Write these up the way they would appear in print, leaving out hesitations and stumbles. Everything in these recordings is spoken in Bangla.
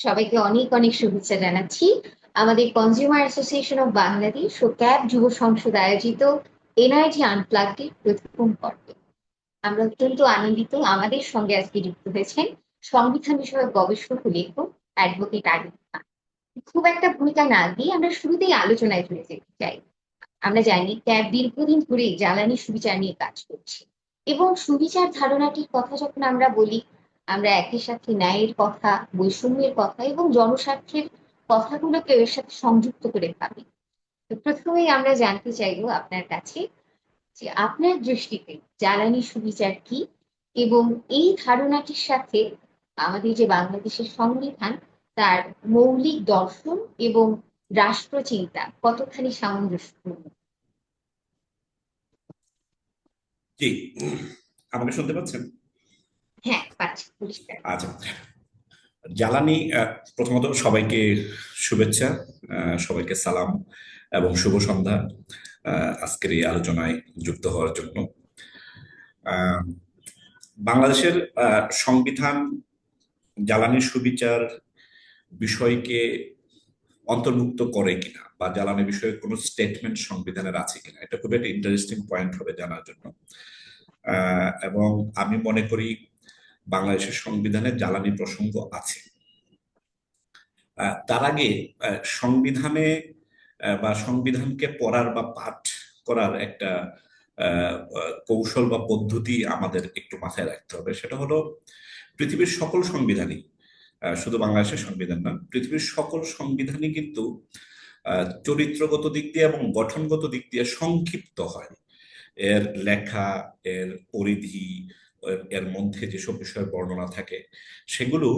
সবাইকে অনেক অনেক শুভেচ্ছা জানাচ্ছি। আমাদের কনজিউমার অ্যাসোসিয়েশন অফ বাংলাদেশ ও ক্যাব যুব সংসদ আয়োজিত এনআরজি আনপ্লাগড এর প্রথম পর্বে আমরা অত্যন্ত আনন্দিত। আমাদের সঙ্গে আজকে যুক্ত হয়েছেন সংবিধান বিষয়ক গবেষক ও লেখক অ্যাডভোকেট আরিফ খান। খুব একটা ভূমিকা না দিয়ে আমরা শুরুতেই আলোচনায় চলে যেতে চাই। আমরা জানি ক্যাব দীর্ঘদিন ধরেই জ্বালানি সুবিচার নিয়ে কাজ করছে, এবং সুবিচার ধারণাটির কথা যখন আমরা বলি, আমরা একই সাথে ন্যায়ের কথা, বৈষম্যের কথা এবং জনস্বার্থের কথাগুলোকে এর সাথে সংযুক্ত করে ভাবি। তো প্রথমেই আমরা জানতে চাইবো আপনার কাছে যে আপনার দৃষ্টিতে জ্বালানি সুবিচার কি, এবং এই ধারণাটির সাথে আমাদের যে বাংলাদেশের সংবিধান, তার মৌলিক দর্শন এবং রাষ্ট্রচিন্তা কতখানি সামঞ্জস্যপূর্ণ। জি, আমাকে শুনতে পাচ্ছেন? হ্যাঁ, পাচ্ছি পরিষ্কার। আচ্ছা। জ্বালানি, প্রথমত সবাইকে শুভেচ্ছা, সবাইকে সালাম এবং শুভ সন্ধ্যা আজকের এই আলোচনায় যুক্ত হওয়ার জন্য। আহ, বাংলাদেশের সংবিধান জ্বালানি সুবিচার বিষয়কে অন্তর্ভুক্ত করে কিনা বা জ্বালানি বিষয়ে কোনো স্টেটমেন্ট সংবিধানের আছে কিনা, এটা খুব একটা ইন্টারেস্টিং পয়েন্ট হবে জানার জন্য। এবং আমি মনে করি বাংলাদেশের সংবিধানে জ্বালানি প্রসঙ্গ আছে। তার আগে সংবিধানে বা সংবিধানকে পড়ার বা পাঠ করার একটা কৌশল বা পদ্ধতি আমাদের একটু মাথায় রাখতে হবে। সেটা হলো, পৃথিবীর সকল সংবিধানই, শুধু বাংলাদেশের সংবিধান না, পৃথিবীর সকল সংবিধানই কিন্তু চরিত্রগত দিক দিয়ে এবং গঠনগত দিক দিয়ে সংক্ষিপ্ত হয়। এর লেখা, এর পরিধি, এর মধ্যে যেসব বিষয়ের বর্ণনা থাকে সেগুলো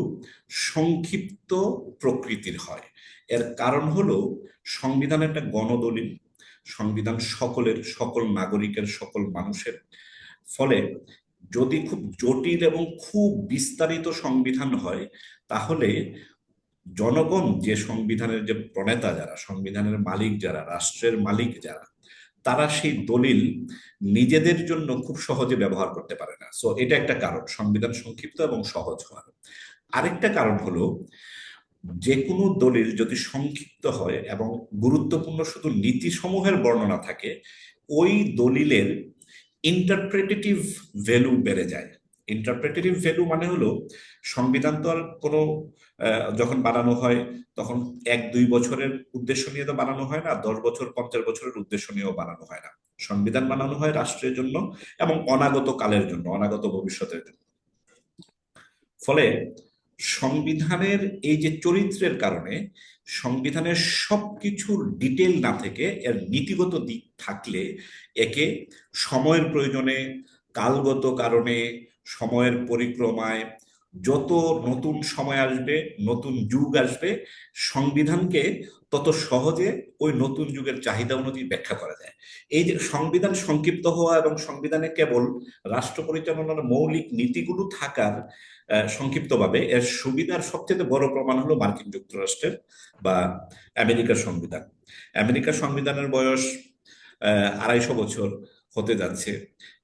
সংক্ষিপ্ত প্রকৃতির হয়। এর কারণ হলো, সংবিধান একটা গণদলিল। সংবিধান সকলের, সকল নাগরিকের, সকল মানুষের। ফলে যদি খুব জটিল এবং খুব বিস্তারিত সংবিধান হয়, তাহলে জনগণ, যে সংবিধানের যে প্রণেতা যারা, সংবিধানের মালিক যারা, রাষ্ট্রের মালিক যারা, তারা সেই দলিল নিজেদের জন্য খুব সহজে ব্যবহার করতে পারে না। সো এটা একটা কারণ, সংবিধান সংক্ষিপ্ত এবং সহজ হওয়ার। আরেকটা কারণ হলো, যে কোনো দলিল যদি সংক্ষিপ্ত হয় এবং গুরুত্বপূর্ণ শুধু নীতিসমূহের বর্ণনা থাকে, ওই দলিলের ইন্টারপ্রেটেটিভ ভ্যালু বেড়ে যায়। ইন্টারপ্রেটেটিভ ভ্যালু মানে হলো, সংবিধান তো আর কোনো যখন বানানো হয় তখন 1-2 বছরের উদ্দেশ্য নিয়ে তো বানানো হয় না, 10 বছর 50 বছরের উদ্দেশ্য নিয়েও বানানো হয় না। সংবিধান বানানো হয় রাষ্ট্রের জন্য এবং অনাগত কালের জন্য, অনাগত ভবিষ্যতের জন্য। ফলে সংবিধানের এই যে চরিত্রের কারণে, সংবিধানের সবকিছুর ডিটেল না থেকে এর নীতিগত দিক থাকলে, একে সময়ের প্রয়োজনে, কালগত কারণে, সময়ের পরিক্রমায় যত নতুন সময় আসবে, নতুন যুগ আসবে, সংবিধানকে তত সহজে ওই নতুন যুগের চাহিদা অনুযায়ী ব্যাখ্যা করা যায়। এই যে সংবিধান সংক্ষিপ্ত হওয়া এবং সংবিধানে কেবল রাষ্ট্র পরিচালনার মৌলিক নীতিগুলো থাকার সংক্ষিপ্তভাবে, এর সুবিধার সবচেয়ে বড় প্রমাণ হলো মার্কিন যুক্তরাষ্ট্রের বা আমেরিকার সংবিধান। আমেরিকার সংবিধানের বয়স 250 বছর হতে যাচ্ছে।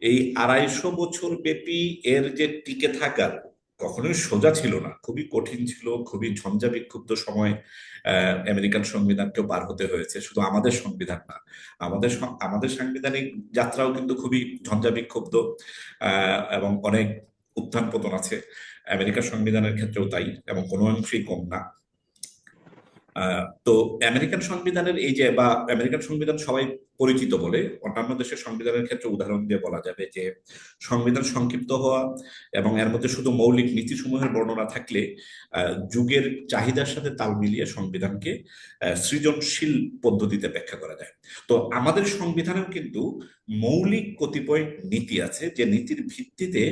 এই 250 বছর ব্যাপী এর যে টিকে থাকার, কখনোই সোজা ছিল না, খুবই কঠিন ছিল, খুবই ঝঞ্ঝা বিক্ষুব্ধ সময় আমেরিকান সংবিধানকেও পার হতে হয়েছে। শুধু আমাদের সংবিধান না, আমাদের সাংবিধানিক যাত্রাও কিন্তু খুবই ঝঞ্ঝা বিক্ষুব্ধ, এবং অনেক উত্থান পতন আছে। আমেরিকার সংবিধানের ক্ষেত্রেও তাই, এবং কোনো অংশেই কম না। তো আমেরিকান সংবিধানের এই যে, বা আমেরিকান সংবিধান সবাই পরিচিত বলে, অন্যান্য দেশের সংবিধানের ক্ষেত্রে উদাহরণ দিয়ে বলা যাবে যে, সংবিধান সংক্ষিপ্ত হওয়া এবং এর মধ্যে শুধু মৌলিক নীতিসমূহের বর্ণনা থাকলে যুগের চাহিদার সাথে তাল মিলিয়ে সংবিধানকে সৃজনশীল পদ্ধতিতে ব্যাখ্যা করা যায়। তো আমাদের সংবিধানের কিন্তু মৌলিক কতিপয় নীতি আছে, যে নীতির ভিত্তিতে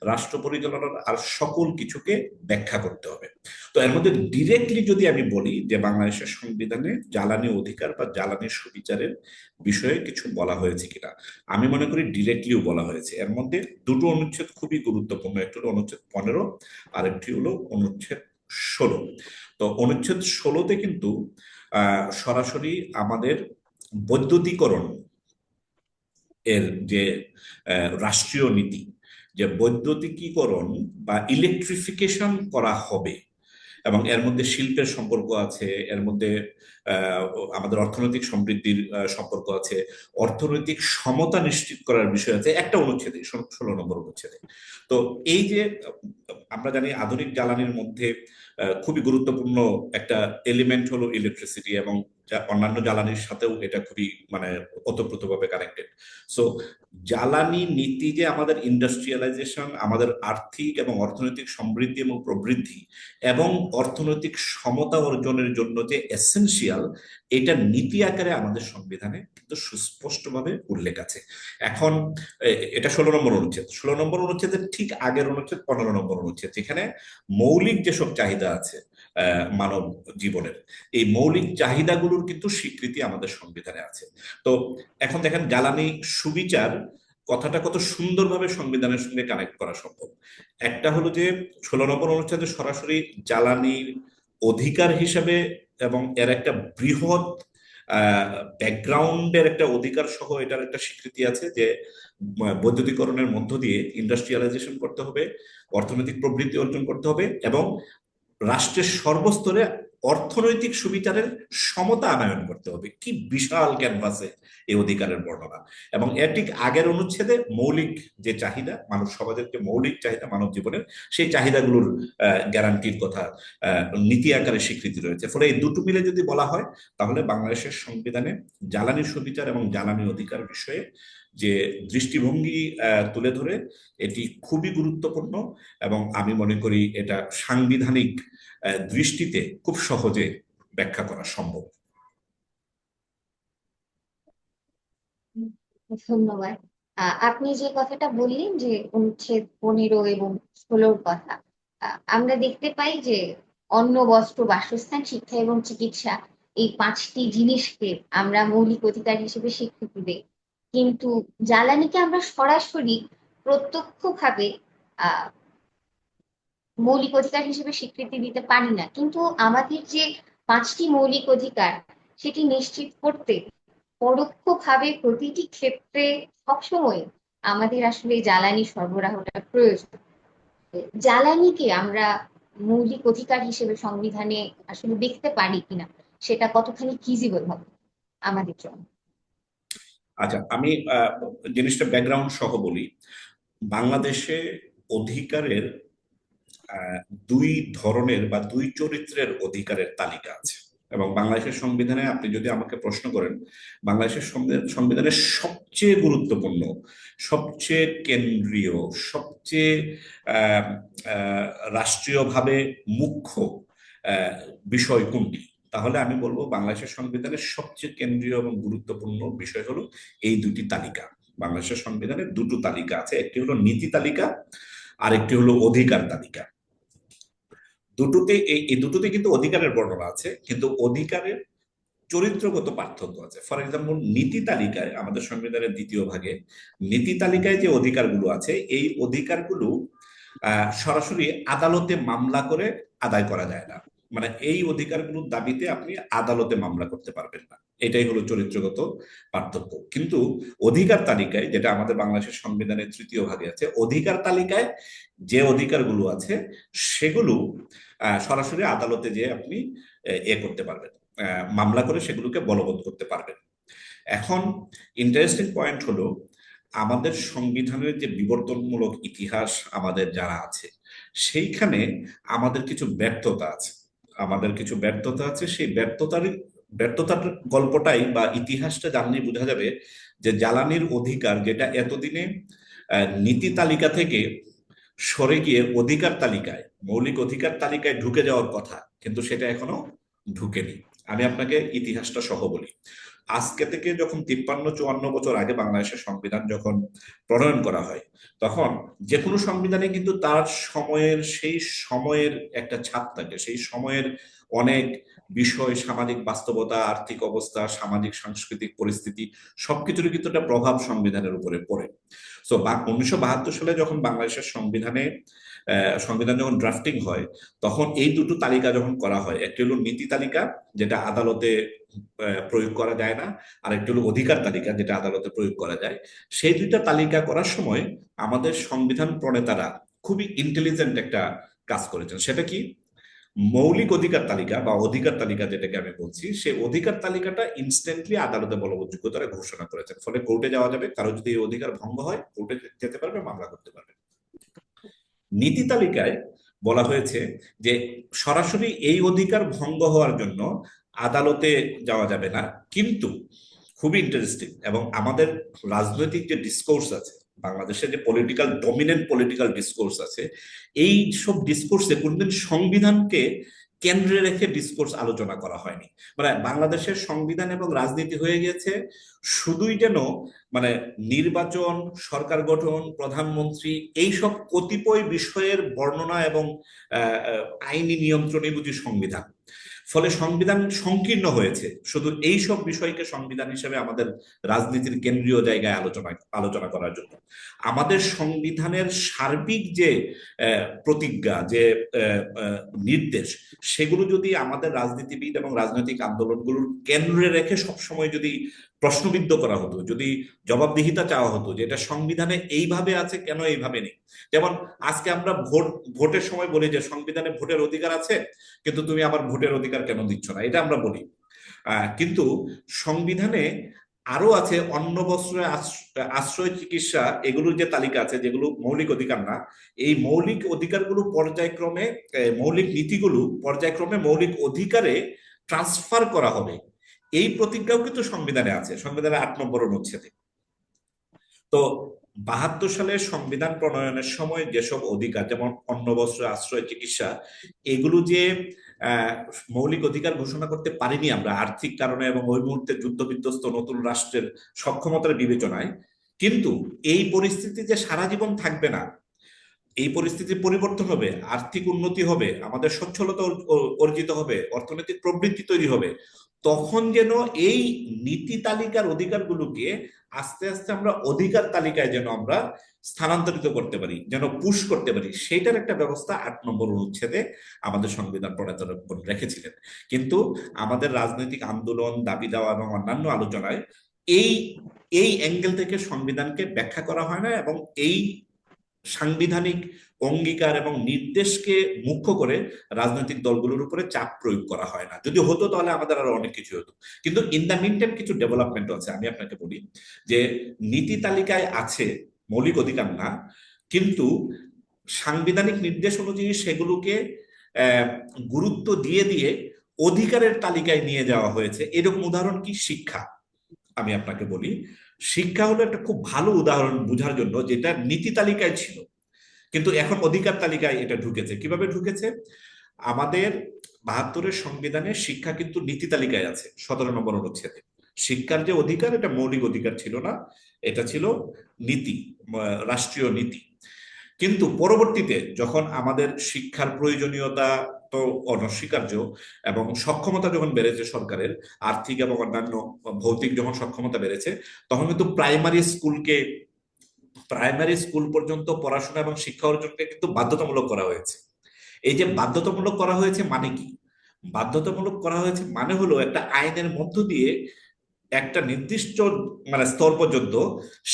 রাষ্ট্র পরিচালনার আর সকল কিছুকে ব্যাখ্যা করতে হবে। তো এর মধ্যে ডিরেক্টলি যদি আমি বলি যে, বাংলাদেশের সংবিধানে জ্বালানি অধিকার বা জ্বালানি সুবিচারের বিষয়ে কিছু বলা হয়েছে কিনা, আমি মনে করি ডিরেক্টলিও বলা হয়েছে। এর মধ্যে দুটো অনুচ্ছেদ খুবই গুরুত্বপূর্ণ, একটি হলো অনুচ্ছেদ 15, আর একটি হলো অনুচ্ছেদ 16। তো অনুচ্ছেদ 16তে কিন্তু সরাসরি আমাদের বৈদ্যুতিকরণ এর যে রাষ্ট্রীয় নীতি, যে বৈদ্যুতিকীকরণ বা ইলেকট্রিফিকেশন করা হবে, এবং এর মধ্যে শিল্পের সম্পর্ক আছে, এর মধ্যে আহ, আমাদের অর্থনৈতিক সমৃদ্ধির সম্পর্ক আছে, অর্থনৈতিক সমতা নিশ্চিত করার বিষয় আছে একটা অনুচ্ছেদে, 16 নম্বর অনুচ্ছেদে। তো এই যে আমরা জানি আধুনিক জ্বালানির মধ্যে খুবই গুরুত্বপূর্ণ একটা এলিমেন্ট হলো ইলেকট্রিসিটি, এবং অন্যান্য জ্বালানির সাথেও এটা খুবই মানে ওতপ্রোতভাবে কানেক্টেড। সো জ্বালানি নীতি যে আমাদের ইন্ডাস্ট্রিয়ালাইজেশন, আমাদের আর্থিক এবং অর্থনৈতিক সমৃদ্ধি এবং প্রবৃদ্ধি এবং অর্থনৈতিক সমতা অর্জনের জন্য যে এসেনশিয়াল, এটা নীতি আকারে আমাদের সংবিধানে কিন্তু সুস্পষ্টভাবে উল্লেখ আছে। এখন এটা 16 নম্বর অনুচ্ছেদ, 16 নম্বর অনুচ্ছেদের ঠিক আগের অনুচ্ছেদ 15 নম্বর অনুচ্ছেদ, যেখানে মৌলিক যেসব চাহিদা আছে মানব জীবনের, এই মৌলিক চাহিদাগুলোর কিন্তু স্বীকৃতি আমাদের সংবিধানে আছে। তো এখন দেখেন জ্বালানি সুবিচার কথাটা কত সুন্দরভাবে সংবিধানের সঙ্গে কানেক্ট করা সম্ভব। একটা হলো যে 16 নম্বর অনুচ্ছেদে সরাসরি জ্বালানির অধিকার হিসেবে এবং এর একটা বৃহৎ ব্যাকগ্রাউন্ডের একটা অধিকার সহ এটার একটা স্বীকৃতি আছে যে বৈদ্যুতিকরণের মধ্য দিয়ে ইন্ডাস্ট্রিয়ালাইজেশন করতে হবে, অর্থনৈতিক প্রবৃদ্ধি অর্জন করতে হবে, এবং রাষ্ট্রের সর্বস্তরে অর্থনৈতিক সুবিচারের সমতা আনয়ন করতে হবে। কি বিশাল ক্যানভাসে এই অধিকারের বর্ণনা! এবং এর ঠিক আগের অনুচ্ছেদে মৌলিক যে চাহিদা, মানব সমাজের যে মৌলিক চাহিদা মানব জীবনের, সেই চাহিদাগুলোর গ্যারান্টির কথা নীতি আকারে স্বীকৃতি রয়েছে। ফলে এই দুটো মিলে যদি বলা হয়, তাহলে বাংলাদেশের সংবিধানে জ্বালানি সুবিচার এবং জ্বালানি অধিকার বিষয়ে যে দৃষ্টিভঙ্গি তুলে ধরে, এটি খুবই গুরুত্বপূর্ণ। এবং আমি মনে করি এটা সাংবিধানিক দৃষ্টিতে খুব সহজে ব্যাখ্যা করা সম্ভব। ধন্যবাদ। আপনি যে কথাটা বললেন যে অনুচ্ছেদ 15 এবং 16-র কথা, আমরা দেখতে পাই যে অন্ন, বস্ত্র, বাসস্থান, শিক্ষা এবং চিকিৎসা, এই 5টি জিনিসকে আমরা মৌলিক অধিকার হিসেবে স্বীকৃতি দেই। কিন্তু জ্বালানিকে আমরা সরাসরি প্রত্যক্ষভাবে আহ মৌলিক অধিকার হিসেবে স্বীকৃতি দিতে পারি না। কিন্তু আমাদের যে 5টি মৌলিক অধিকার, সেটি নিশ্চিত করতে পরোক্ষভাবে প্রতিটি ক্ষেত্রে সবসময় আমাদের আসলে জ্বালানি সরবরাহটা প্রয়োজন। জ্বালানিকে আমরা মৌলিক অধিকার হিসেবে সংবিধানে আসলে দেখতে পারি কিনা, সেটা কতখানি ফিজিবল হবে আমাদের জন্য। আচ্ছা, আমি জিনিসটা ব্যাকগ্রাউন্ড সহ বলি। বাংলাদেশে অধিকারের আহ, দুই ধরনের বা দুই চরিত্রের অধিকারের তালিকা আছে। এবং বাংলাদেশের সংবিধানে আপনি যদি আমাকে প্রশ্ন করেন, বাংলাদেশের সংবিধানের সবচেয়ে গুরুত্বপূর্ণ, সবচেয়ে কেন্দ্রীয়, সবচেয়ে আহ, আহ, রাষ্ট্রীয়ভাবে মুখ্য আহ, বিষয় কোনটি, তাহলে আমি বলবো বাংলাদেশের সংবিধানের সবচেয়ে কেন্দ্রীয় এবং গুরুত্বপূর্ণ বিষয় হলো এই দুটি তালিকা। বাংলাদেশের সংবিধানে দুটো তালিকা আছে, একটি হলো নীতি তালিকা, আরেকটি হলো অধিকার তালিকা। দুটোতে এই দুটোতে কিন্তু অধিকারের বর্ণনা আছে, কিন্তু অধিকারের চরিত্রগত পার্থক্য আছে। ফর এক্সাম্পল, নীতি তালিকায়, আমাদের সংবিধানের দ্বিতীয় ভাগে নীতি তালিকায় যে অধিকারগুলো আছে, এই অধিকারগুলো সরাসরি আদালতে মামলা করে আদায় করা যায় না। মানে এই অধিকারগুলোর দাবিতে আপনি আদালতে মামলা করতে পারবেন না। এটাই হলো চরিত্রগত পার্থক্য। কিন্তু অধিকার তালিকায়, যেটা আমাদের বাংলাদেশের সংবিধানের তৃতীয় ভাগে আছে, অধিকার তালিকায় যে অধিকারগুলো আছে সেগুলো সরাসরি আদালতে যে আপনি করতে পারবেন, মামলা করে সেগুলোকে বলবৎ করতে পারবেন। এখন ইন্টারেস্টিং পয়েন্ট হলো, আমাদের সংবিধানের যে বিবর্তনমূলক ইতিহাস আমাদের যারা আছে, সেইখানে আমাদের কিছু ব্যর্থতা আছে। আমাদের কিছু ব্যর্থতা আছে, সেই ব্যর্থতার গল্পটাই বা ইতিহাসটা জানলেই বোঝা যাবে যে জ্বালানির অধিকার, যেটা এতদিনে নীতি তালিকা থেকে সরে গিয়ে অধিকার তালিকায়, মৌলিক অধিকার তালিকায় ঢুকে যাওয়ার কথা, কিন্তু সেটা এখনো ঢুকেনি। আমি আপনাকে ইতিহাসটা সহ বলি। আজকে থেকে যখন 53-54 বছর আগে বাংলাদেশের সংবিধান যখন প্রণয়ন করা হয়, তখন যে কোনো সংবিধানে কিন্তু তার সময়ের, সেই সময়ের একটা ছাপ থাকে। সেই সময়ের অনেক বিষয়, সামাজিক বাস্তবতা, আর্থিক অবস্থা, সামাজিক সাংস্কৃতিক পরিস্থিতি, সবকিছুরই কিন্তু একটা প্রভাব সংবিধানের উপরে পড়ে। সো 1972 সালে যখন বাংলাদেশের সংবিধান যখন ড্রাফটিং হয়, তখন এই দুটো তালিকা যখন করা হয়, একটি হলো নীতি তালিকা, যেটা আদালতে প্রয়োগ করা যায় না, আর একটি হলো অধিকার তালিকা, যেটা আদালতে প্রয়োগ করা যায়। সেই দুইটা তালিকা করার সময় আমাদের সংবিধান প্রণেতারা খুবই ইন্টেলিজেন্ট একটা কাজ করেছেন। সেটা কি? মৌলিক অধিকার তালিকা বা অধিকার তালিকা যেটাকে আমি বলছি, সেই অধিকার তালিকাটা ইনস্ট্যান্টলি আদালতে বলবৎযোগ্যতার ঘোষণা করেছেন। ফলে কোর্টে যাওয়া যাবে, কারো যদি এই অধিকার ভঙ্গ হয় কোর্টে যেতে পারবে, মামলা করতে পারবে। নীতি তালিকায় বলা হয়েছে যে সরাসরি এই অধিকার ভঙ্গ হওয়ার জন্য আদালতে যাওয়া যাবে না, কিন্তু খুবই ইন্টারেস্টিং, এবং আমাদের রাজনৈতিক যে ডিসকোর্স আছে, বাংলাদেশের যে পলিটিক্যাল ডমিনেন্ট পলিটিক্যাল ডিসকোর্স আছে, এই সব ডিসকোর্সে কোনদিন সংবিধানকে কেন্দ্রে রেখে ডিসকোর্স আলোচনা করা হয়নি। মানে বাংলাদেশের সংবিধান এবং রাজনীতি হয়ে গেছে শুধুই যেন মানে নির্বাচন, সরকার গঠন, প্রধানমন্ত্রী, এইসব কতিপয় বিষয়ের বর্ণনা এবং আইনি নিয়ন্ত্রণে বুঝি সংবিধান। ফলে সংবিধান সংকীর্ণ হয়েছে শুধু এই সব বিষয়কে সংবিধান হিসেবে আমাদের রাজনীতির কেন্দ্রীয় জায়গায় আলোচনা করার জন্য। আমাদের সংবিধানের সার্বিক যে প্রতিজ্ঞা, যে নির্দেশ, সেগুলো যদি আমাদের রাজনীতিবিদ এবং রাজনৈতিক আন্দোলনগুলোর কেন্দ্রে রেখে সবসময় যদি প্রশ্নবিদ্ধ করা হতো, যদি জবাবদিহিতা চাওয়া হতো যে এটা সংবিধানে এইভাবে আছে কেন এইভাবে নেই। যেমন আজকে আমরা ভোটের সময় বলি যে সংবিধানে ভোটের অধিকার আছে, কিন্তু তুমি আবার ভোটের অধিকার কেন দিচ্ছ না, এটা আমরা বলি। কিন্তু সংবিধানে আরো আছে অন্ন, বস্ত্র, আশ্রয়, চিকিৎসা, এগুলোর যে তালিকা আছে যেগুলো মৌলিক অধিকার না, এই মৌলিক অধিকারগুলো পর্যায়ক্রমে, মৌলিক নীতিগুলো পর্যায়ক্রমে মৌলিক অধিকারে ট্রান্সফার করা হবে, এই প্রতিজ্ঞাও কিন্তু সংবিধানে আছে, সংবিধানের 8 নম্বর অনুচ্ছেদে। তো 72 সালের সংবিধান প্রণয়নের সময় যেসব অধিকার, যেমন অন্ন, বস্ত্র, আশ্রয়, চিকিৎসা, এগুলো যে আহ, মৌলিক অধিকার ঘোষণা করতে পারিনি আমরা আর্থিক কারণে এবং ওই মুহূর্তে যুদ্ধ বিধ্বস্ত নতুন রাষ্ট্রের সক্ষমতার বিবেচনায়, কিন্তু এই পরিস্থিতি যে সারা জীবন থাকবে না, এই পরিস্থিতির পরিবর্তন হবে, আর্থিক উন্নতি হবে, আমাদের সচ্ছলতা অর্জিত হবে, অর্থনৈতিক প্রবৃদ্ধি তৈরি হবে, তখন যেন এই নীতি তালিকার অধিকারগুলোকে আস্তে আস্তে আমরা অধিকার তালিকায় যেন আমরা স্থানান্তরিত করতে পারি, যেন পুশ করতে পারি, সেইটার একটা ব্যবস্থা 8 নম্বর অনুচ্ছেদে আমাদের সংবিধান প্রণেতারা রেখেছিলেন। কিন্তু আমাদের রাজনৈতিক আন্দোলন, দাবি দেওয়া এবং অন্যান্য আলোচনায় এই এই অ্যাঙ্গেল থেকে সংবিধানকে ব্যাখ্যা করা হয় না, এবং এই সাংবিধানিক অঙ্গীকার এবং নির্দেশকে মুখ্য করে রাজনৈতিক দলগুলোর উপরে চাপ প্রয়োগ করা হয় না। যদি হতো তাহলে আমাদের আরো অনেক কিছু হতো। কিন্তু ইন দ্য মিন টাইম কিছু ডেভেলপমেন্ট আছে, আমি আপনাকে বলি যে নীতি তালিকায় আছে মৌলিক অধিকার না, কিন্তু সাংবিধানিক নির্দেশ অনুযায়ী সেগুলোকে আহ, গুরুত্ব দিয়ে দিয়ে অধিকারের তালিকায় নিয়ে যাওয়া হয়েছে। এরকম উদাহরণ কি? শিক্ষা। আমি আপনাকে বলি, শিক্ষা হলো একটা খুব ভালো উদাহরণ বোঝার জন্য, যেটা নীতি তালিকায় ছিল কিন্তু এখন অধিকার তালিকায় এটা ঢুকেছে। কিভাবে ঢুকেছে? আমাদের 72-এর সংবিধানে শিক্ষা কিন্তু নীতি তালিকায় আছে 17 নম্বর অনুচ্ছেদে। শিক্ষার যে অধিকার, এটা মৌলিক অধিকার ছিল না, এটা ছিল নীতি, রাষ্ট্রীয় নীতি। কিন্তু পরবর্তীতে যখন আমাদের শিক্ষার প্রয়োজনীয়তা তো অনস্বীকার্য, এবং সক্ষমতা যখন বেড়েছে সরকারের, আর্থিক এবং অন্যান্য ভৌতিক যখন সক্ষমতা বেড়েছে, তখন কিন্তু প্রাইমারি স্কুল পর্যন্ত পড়াশোনা এবং শিক্ষা অর্জনকে কিন্তু বাধ্যতামূলক করা হয়েছে। এই যে বাধ্যতামূলক করা হয়েছে মানে কি? বাধ্যতামূলক করা হয়েছে মানে হলো একটা আইনের মধ্য দিয়ে একটা নির্দিষ্ট মানে স্তর পর্যন্ত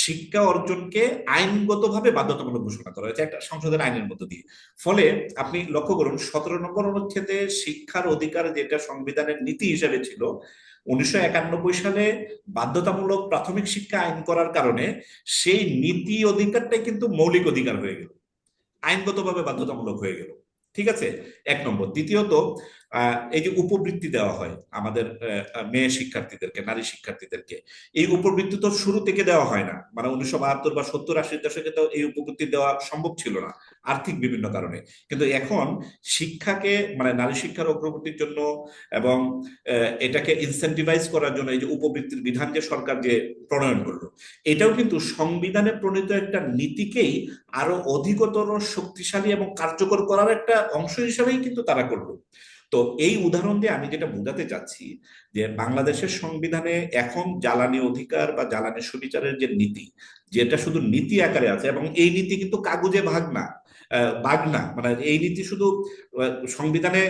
শিক্ষা অর্জনকে আইনগতভাবে বাধ্যতামূলক ঘোষণা করা হয়েছে একটা সংসদের আইনের মধ্য দিয়ে। ফলে আপনি লক্ষ্য করুন 17 নম্বর অনুচ্ছেদে শিক্ষার অধিকার, যেটা সংবিধানের নীতি হিসেবে ছিল, 1991 সালে বাধ্যতামূলক প্রাথমিক শিক্ষা আইন করার কারণে সেই নীতি অধিকারটাই কিন্তু মৌলিক অধিকার হয়ে গেল, আইনগতভাবে বাধ্যতামূলক হয়ে গেল। ঠিক আছে, 1 নম্বর। দ্বিতীয়ত, এই যে উপবৃত্তি দেওয়া হয় আমাদের মেয়ে শিক্ষার্থীদেরকে, নারী শিক্ষার্থীদেরকে, এই উপবৃত্তি তো শুরু থেকে দেওয়া হয় না। মানে 1972 বা 70-80 দশকে তো এই উপবৃত্তি দেওয়া সম্ভব ছিল না আর্থিক বিভিন্ন কারণে। কিন্তু এখন শিক্ষাকে মানে নারী শিক্ষার অগ্রগতির জন্য এবং এটাকে ইনসেন্টিভাইজ করার জন্য এই যে উপবৃত্তির বিধান যে সরকার যে প্রণয়ন করলো, এটাও কিন্তু সংবিধানে প্রণীত একটা নীতিকেই আরো অধিকতর শক্তিশালী এবং কার্যকর করার একটা অংশ হিসাবেই কিন্তু তারা করলো। তো এই উদাহরণ দিয়ে আমি যেটা বোঝাতে চাচ্ছি যে বাংলাদেশের সংবিধানে এখন জ্বালানি অধিকার বা জ্বালানি সুবিচারের যে নীতি, যেটা শুধু নীতি আকারে আছে, এবং এই নীতি কিন্তু কাগজে বাগ না, মানে এই নীতি শুধু সংবিধানে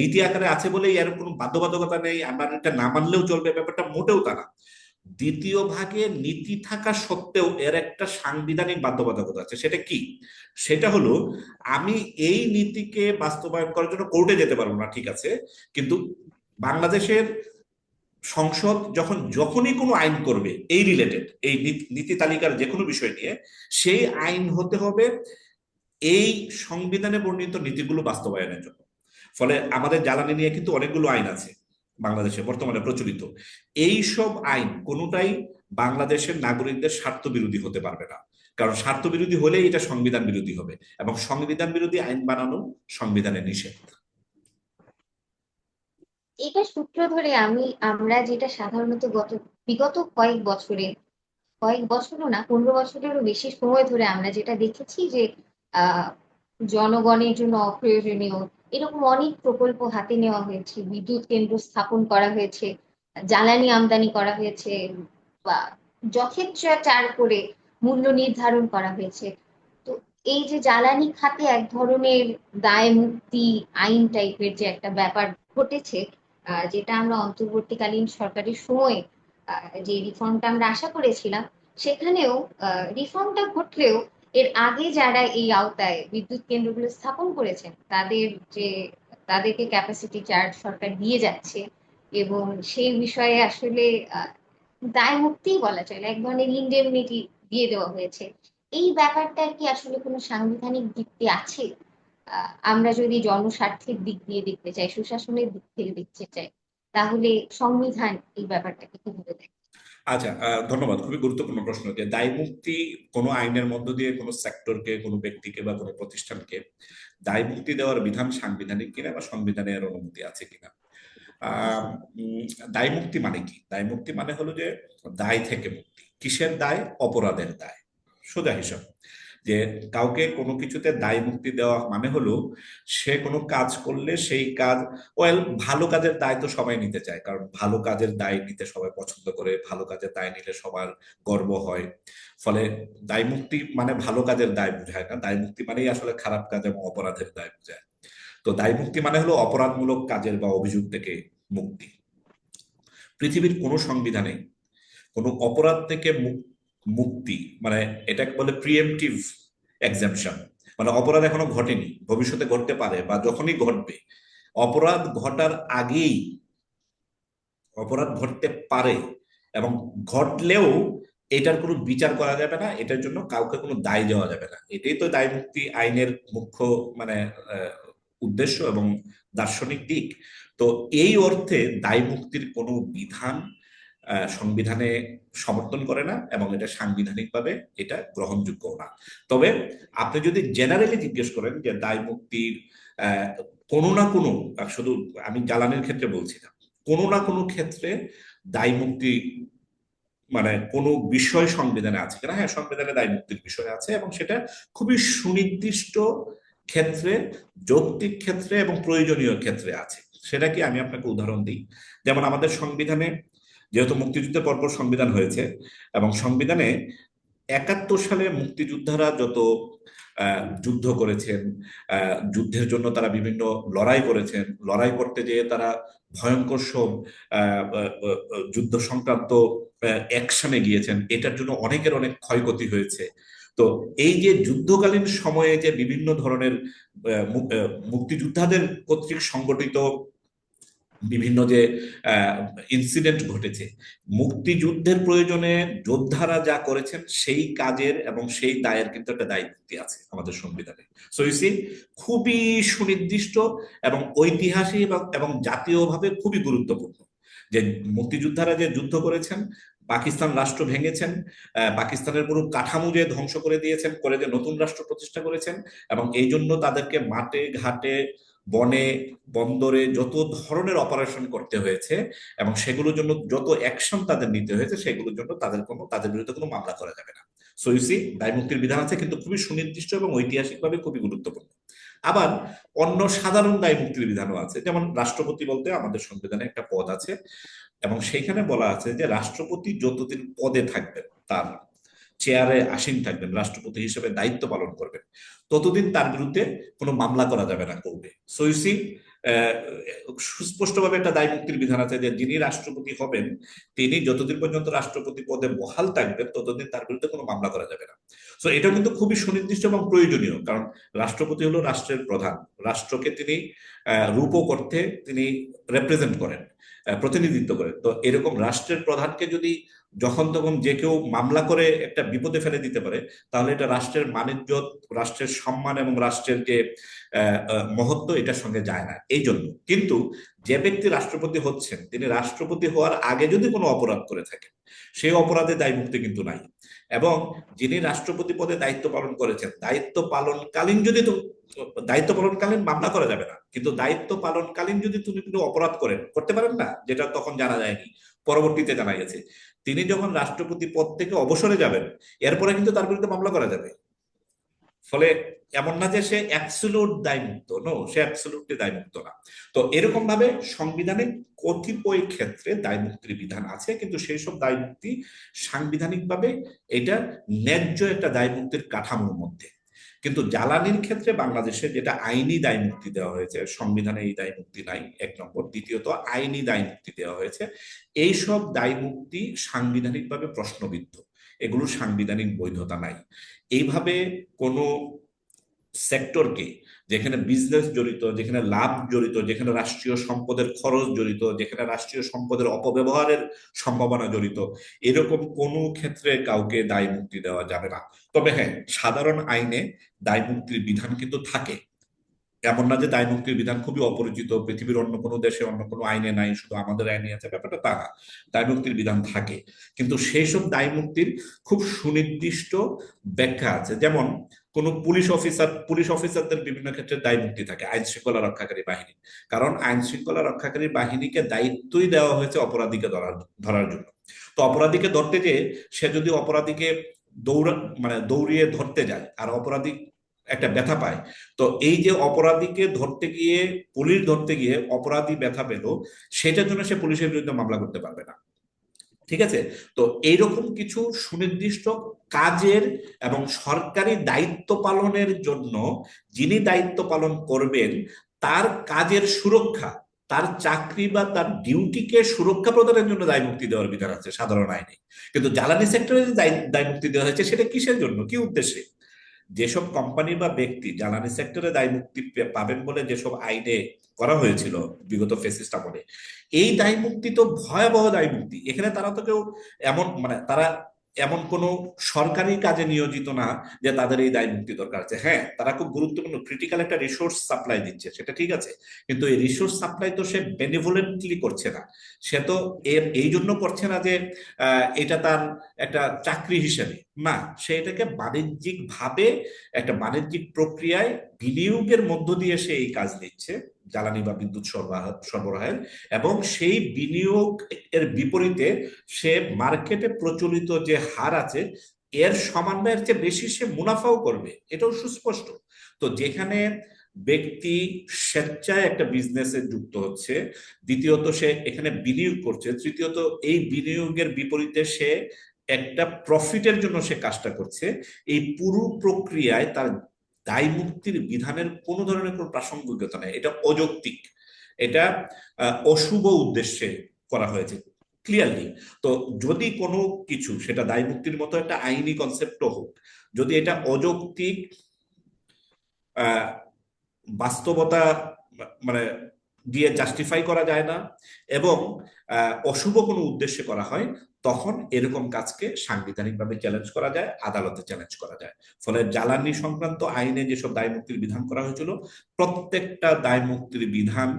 নীতি আকারে আছে বলেই এর কোনো বাধ্যবাধকতা নেই, আমার এটা না মানলেও চলবে, ব্যাপারটা মোটেও তা না। দ্বিতীয় ভাগে নীতি থাকা সত্ত্বেও এর একটা সাংবিধানিক বাধ্যবাধকতা আছে। সেটা কি? সেটা হলো, আমি এই নীতিকে বাস্তবায়ন করার জন্য কোর্টে যেতে পারবো না, ঠিক আছে, কিন্তু বাংলাদেশের সংসদ যখনই কোনো আইন করবে এই রিলেটেড, এই নীতি তালিকার যে কোনো বিষয় নিয়ে, সেই আইন হতে হবে এই সংবিধানে বর্ণিত নীতিগুলো বাস্তবায়নের জন্য। ফলে আমাদের জ্বালানি নিয়ে কিন্তু অনেকগুলো আইন আছে বাংলাদেশে বর্তমানে প্রচলিত। এই সব আইন কোনোটাই বাংলাদেশের নাগরিকদের স্বার্থ বিরোধী হতে পারবে না, কারণ স্বার্থ বিরোধী হলেই এটা সংবিধান বিরোধী হবে, এবং সংবিধান বিরোধী আইন বানানো সংবিধানে নিষেধ। এটা সূত্র ধরে আমরা যেটা সাধারণত বিগত কয়েক বছরও না, 15 বছরেরও বেশি সময় ধরে আমরা যেটা দেখেছি যে আহ জনগণের জন্য অপ্রয়োজনীয় এরকম অনেক প্রকল্প হাতে নেওয়া হয়েছে, বিদ্যুৎ কেন্দ্র স্থাপন করা হয়েছে, জ্বালানি আমদানি করা হয়েছে, বা যথেচ্ছাচার করে মূল্য নির্ধারণ করা হয়েছে। তো এই যে জ্বালানি খাতে এক ধরনের দায় মুক্তি আইন টাইপের যে একটা ব্যাপার ঘটেছে, যেটা আমরা অন্তর্বর্তীকালীন সরকারের সময় যে রিফর্মটা আমরা আশা করেছিলাম, সেখানেও রিফর্মটা ঘটলেও এর আগে যারা এই আওতায় বিদ্যুৎ কেন্দ্রগুলো স্থাপন করেছেন যে তাদেরকে ক্যাপাসিটি চার্জ সরকার দিয়ে যাচ্ছে, এবং সেই বিষয়ে আসলে দায় মুক্তিই বলা চলে, এক ধরনের ইন্ডেমনিটি দিয়ে দেওয়া হয়েছে। এই ব্যাপারটার কি আসলে কোনো সাংবিধানিক দিকটি আছে? আমরা যদি জনস্বার্থের দিক দিয়ে দেখতে চাই, সুশাসনের দিক থেকে দেখতে চাই, তাহলে সংবিধান এই ব্যাপারটাকে কিভাবে দেখে? আচ্ছা, ধন্যবাদ। খুবই গুরুত্বপূর্ণ প্রশ্ন, যে দায় মুক্তি কোনো আইনের মধ্য দিয়ে কোনো সেক্টরকে, কোনো ব্যক্তিকে বা কোনো প্রতিষ্ঠানকে দায় মুক্তি দেওয়ার বিধান সাংবিধানিক কিনা বা সংবিধানের অনুমতি আছে কিনা। আহ উম, দায় মুক্তি মানে কি? দায় মুক্তি মানে হলো যে দায় থেকে মুক্তি। কিসের দায়? অপরাধের দায়। সোজা হিসাব, যে কাউকে কোনো কিছুতে দায় মুক্তি দেওয়া মানে হলো সে কোনো কাজ করলে সেই কাজ, ওয়েল, ভালো কাজের দায় তো সবাই নিতে চায়, কারণ ভালো কাজের দায় নিতে সবাই পছন্দ করে, ভালো কাজের দায় নিলে সবার গর্ব হয়। ফলে দায় মুক্তি মানে ভালো কাজের দায় বোঝায় না, দায় মুক্তি মানেই আসলে খারাপ কাজ এবং অপরাধের দায় বোঝায়। তো দায় মুক্তি মানে হলো অপরাধমূলক কাজের বা অভিযোগ থেকে মুক্তি। পৃথিবীর কোনো সংবিধানে কোনো অপরাধ থেকে মুক্তি, মানে এটাকে বলে প্রিএমটিভ এক্সাম্পশন, মানে অপরাধ এখনো ঘটেনি, ভবিষ্যতে ঘটতে পারে বা যখনই ঘটবে, অপরাধ ঘটার আগেই অপরাধ ঘটতে পারে, এবং ঘটলেও এটার কোনো বিচার করা যাবে না, এটার জন্য কাউকে কোনো দায় দেওয়া যাবে না। এটাই তো দায় মুক্তি আইনের মুখ্য মানে আহ, উদ্দেশ্য এবং দার্শনিক দিক। তো এই অর্থে দায় মুক্তির কোনো বিধান সংবিধানে সমর্থন করে না, এবং এটা সাংবিধানিকভাবে এটা গ্রহণযোগ্য না। তবে আপনি যদি জেনারেলি জিজ্ঞেস করেন যে দায় মুক্তির আহ, কোনো না কোনো, শুধু আমি জ্বালানির ক্ষেত্রে বলছি না, কোনো না কোনো ক্ষেত্রে দায় মুক্তি মানে কোনো বিষয় সংবিধানে আছে কিনা, হ্যাঁ, সংবিধানে দায় মুক্তির বিষয় আছে, এবং সেটা খুবই সুনির্দিষ্ট ক্ষেত্রে, যৌক্তিক ক্ষেত্রে এবং প্রয়োজনীয় ক্ষেত্রে আছে। সেটা কি? আমি আপনাকে উদাহরণ দিই। যেমন আমাদের সংবিধানে, যেহেতু মুক্তিযুদ্ধের পরপর সংবিধান হয়েছে, এবং সংবিধানে 71 সালে মুক্তিযোদ্ধারা যত যুদ্ধ করেছেন, যুদ্ধের জন্য তারা বিভিন্ন লড়াই করেছেন, লড়াই করতে যেয়ে তারা ভয়ঙ্কর সব যুদ্ধ সংক্রান্ত অ্যাকশনে গিয়েছেন, এটার জন্য অনেকের অনেক ক্ষয়ক্ষতি হয়েছে। তো এই যে যুদ্ধকালীন সময়ে যে বিভিন্ন ধরনের মুক্তিযোদ্ধাদের কর্তৃক সংগঠিত বিভিন্ন যে ইনসিডেন্ট ঘটেছে, মুক্তিযুদ্ধের প্রয়োজনে যোদ্ধারা যা করেছেন সেই কাজের এবং সেই দায়ের কিন্তু একটা দায় মুক্তি আছে আমাদের সংবিধানে। সো ইউ সি, খুবই সুনির্দিষ্ট এবং ঐতিহাসিক এবং জাতীয়ভাবে খুবই গুরুত্বপূর্ণ, যে মুক্তিযোদ্ধারা যে যুদ্ধ করেছেন, পাকিস্তান রাষ্ট্র ভেঙেছেন, পাকিস্তানের পুরো কাঠামো যে ধ্বংস করে দিয়েছেন, করে যে নতুন রাষ্ট্র প্রতিষ্ঠা করেছেন, এবং এই জন্য তাদেরকে মাঠে ঘাটে বনে বন্দরে যত ধরনের অপারেশন করতে হয়েছে, এবং সেগুলোর জন্য যত অ্যাকশন তাদের নিতে হয়েছে, সেগুলোর জন্য তাদের বিরুদ্ধে কোনো মামলা করা যাবে না। সো ইউ সি, দায় মুক্তির বিধান আছে, কিন্তু খুবই সুনির্দিষ্ট এবং ঐতিহাসিকভাবে খুবই গুরুত্বপূর্ণ। আবার অন্য সাধারণ দায় মুক্তির বিধানও আছে, যেমন রাষ্ট্রপতি বলতে আমাদের সংবিধানে একটা পদ আছে, এবং সেইখানে বলা আছে যে রাষ্ট্রপতি যতদিন পদে থাকবেন, তার চেয়ারে আসীন থাকবেন, রাষ্ট্রপতি হিসেবে দায়িত্ব পালন করবেন, ততদিন তার বিরুদ্ধে কোনো মামলা করা যাবে না কোর্টে। সো ইউ সি, আহ, সুস্পষ্টভাবে একটা দায় মুক্তির বিধান আছে যে যিনি রাষ্ট্রপতি হবেন তিনি যতদিন পর্যন্ত রাষ্ট্রপতি পদে বহাল থাকবেন ততদিন তার বিরুদ্ধে কোনো মামলা করা যাবে না। তো এটা কিন্তু খুবই সুনির্দিষ্ট এবং প্রয়োজনীয়, কারণ রাষ্ট্রপতি হলো রাষ্ট্রের প্রধান। রাষ্ট্রকে তিনি রূপও করতে তিনি রেপ্রেজেন্ট করেন, প্রতিনিধিত্ব করেন। তো এরকম রাষ্ট্রের প্রধানকে যদি যখন তখন যে কেউ মামলা করে একটা বিপদে ফেলে দিতে পারে, তাহলে এটা রাষ্ট্রের মানিজ্যত, রাষ্ট্রের সম্মান এবং রাষ্ট্রের যে মহত্ব এটার সঙ্গে যায় না। এই জন্য কিন্তু যে ব্যক্তি রাষ্ট্রপতি হচ্ছেন তিনি রাষ্ট্রপতি হওয়ার আগে যদি কোনো অপরাধ করে থাকেন সেই অপরাধে দায় মুক্তি কিন্তু নাই। এবং যিনি রাষ্ট্রপতি পদে দায়িত্ব পালন করেছেন দায়িত্ব পালনকালীন যদি তো দায়িত্ব পালনকালীন মামলা করা যাবে না, কিন্তু দায়িত্ব পালনকালীন যদি তুমি কোনো অপরাধ করতে পারেন না, যেটা তখন জানা যায়নি, পরবর্তীতে জানা গেছে, তিনি যখন রাষ্ট্রপতি পদ থেকে অবসরে যাবেন এরপরে কিন্তু তার বিরুদ্ধে মামলা করা যাবে। ফলে এমন না যে সে অ্যাবসলিউট দায়মুক্ত, নো, সে অ্যাবসলিউটলি দায়মুক্ত না। তো এরকম ভাবে সংবিধানে কতিপয় ক্ষেত্রে দায়মুক্তির বিধান আছে, কিন্তু সেই সব দায়মুক্তি সাংবিধানিকভাবে এটা ন্যায্য একটা দায়মুক্তির কাঠামোর মধ্যে। কিন্তু জ্বালানির ক্ষেত্রে বাংলাদেশে যেটা আইনি দায়মুক্তি দেওয়া হয়েছে, সংবিধানে এই দায়মুক্তি নাই, এক নম্বর। দ্বিতীয়ত আইনি দায়মুক্তি দেওয়া হয়েছে, এইসব দায়মুক্তি সাংবিধানিকভাবে প্রশ্নবিদ্ধ, এগুলোর সাংবিধানিক বৈধতা নাই। এইভাবে কোনো সেক্টরকে, যেখানে বিজনেস জড়িত, যেখানে লাভ জড়িত, যেখানে রাষ্ট্রীয় সম্পদের খরচ জড়িত, যেখানে রাষ্ট্রীয় সম্পদের অপব্যবহারের সম্ভাবনা জড়িত, এরকম কোনো ক্ষেত্রে কাউকে দায় মুক্তি দেওয়া যাবে না। তবে হ্যাঁ, সাধারণ আইনে দায় মুক্তির বিধান কিন্তু থাকে। এমন না যে দায় মুক্তির বিধান খুবই অপরিচিত, পৃথিবীর অন্য কোনো দেশে অন্য কোনো আইনে নাই, শুধু আমাদের আইনে আছে, ব্যাপারটা তা না। দায় মুক্তির বিধান থাকে, কিন্তু সেই সব দায় মুক্তির খুব সুনির্দিষ্ট ব্যাখ্যা আছে। যেমন কোন পুলিশ অফিসারদের বিভিন্ন ক্ষেত্রে দায় মুক্তি থাকে আইন শৃঙ্খলা রক্ষাকারী বাহিনী, কারণ আইন শৃঙ্খলা রক্ষাকারী বাহিনীকে দায়িত্বই দেওয়া হয়েছে অপরাধীকে ধরার ধরার জন্য। তো অপরাধীকে ধরতে যে সে যদি অপরাধীকে দৌড়া মানে দৌড়িয়ে ধরতে যায় আর অপরাধী একটা ব্যথা পায়, তো এই যে অপরাধীকে ধরতে গিয়ে, পুলিশ ধরতে গিয়ে অপরাধী ব্যথা পেল, সেটার জন্য সে পুলিশের বিরুদ্ধে মামলা করতে পারবে না। ঠিক আছে? তো এইরকম কিছু সুনির্দিষ্ট কাজের এবং সরকারি দায়িত্ব পালনের জন্য যিনি দায়িত্ব পালন করবেন তার কাজের সুরক্ষা, তার চাকরি বা তার ডিউটিকে সুরক্ষা প্রদানের জন্য দায় মুক্তি দেওয়ার বিধান আছে সাধারণ আইনে। কিন্তু জ্বালানি সেক্টরে যে দায় মুক্তি দেওয়া হয়েছে সেটা কিসের জন্য, কি উদ্দেশ্যে? যেসব কোম্পানি বা ব্যক্তি জ্বালানি সেক্টরে দায় মুক্তি পাবেন বলে যেসব আইনে করা হয়েছিল বিগত ফেসিস্ট আমলে, এই দায় মুক্তি তো ভয়াবহ দায় মুক্তি। এখানে তারা তো কেউ এমন তারা এমন কোনো সরকারি কাজে নিয়োজিত না যে তাদের এই দায় মুক্তি দরকার আছে। হ্যাঁ, তারা খুব গুরুত্বপূর্ণ ক্রিটিক্যাল একটা রিসোর্স সাপ্লাই দিচ্ছে, সেটা ঠিক আছে, কিন্তু এই রিসোর্স সাপ্লাই তো সে বেনিভোলেন্টলি করছে না। সে তো এর এই জন্য করছে না যে এটা তার একটা চাকরি হিসেবে, না, সে এটাকে বাণিজ্যিক ভাবে একটা বাণিজ্যিক প্রক্রিয়ায় বিনিয়োগের মধ্য দিয়ে সে এই কাজ দিচ্ছে, জ্বালানি বা বিদ্যুৎ সরবরাহের। এবং সেই বিনিয়োগ এর বিপরীতে সে মার্কেটে প্রচলিত যে হার আছে এর সমান বা এর চেয়ে বেশি সে মুনাফাও করবে, এটাও সুস্পষ্ট। তো যেখানে ব্যক্তি স্বেচ্ছায় একটা বিজনেসে যুক্ত হচ্ছে, দ্বিতীয়ত সে এখানে বিনিয়োগ করছে, তৃতীয়ত এই বিনিয়োগের বিপরীতে সে একটা প্রফিটের জন্য সে কাজটা করছে, এই পুরো প্রক্রিয়ায় তার দায় মুক্তির বিধানের কোনো ধরনের কোনো প্রাসঙ্গিকতা নেই। এটা অযৌক্তিক, এটা অশুভ উদ্দেশ্যে করা হয়েছে ক্লিয়ারলি। তো যদি কোনো কিছু, সেটা দায় মুক্তির মতো একটা আইনি কনসেপ্টও হোক, যদি এটা অযৌক্তিক, আহ বাস্তবতা মানে দিয়ে জাস্টিফাই করা যায় না, এবং অশুভ কোনো উদ্দেশ্যে করা হয়, তখন এরকম কাজকে সাংবিধানিকভাবে চ্যালেঞ্জ করা যায়, আদালতে চ্যালেঞ্জ করা যায়। ফলে জ্বালানি সংক্রান্ত আইনে যেসব দায় মুক্তির বিধান করা হয়েছিল প্রত্যেকটা দায় মুক্তির বিধান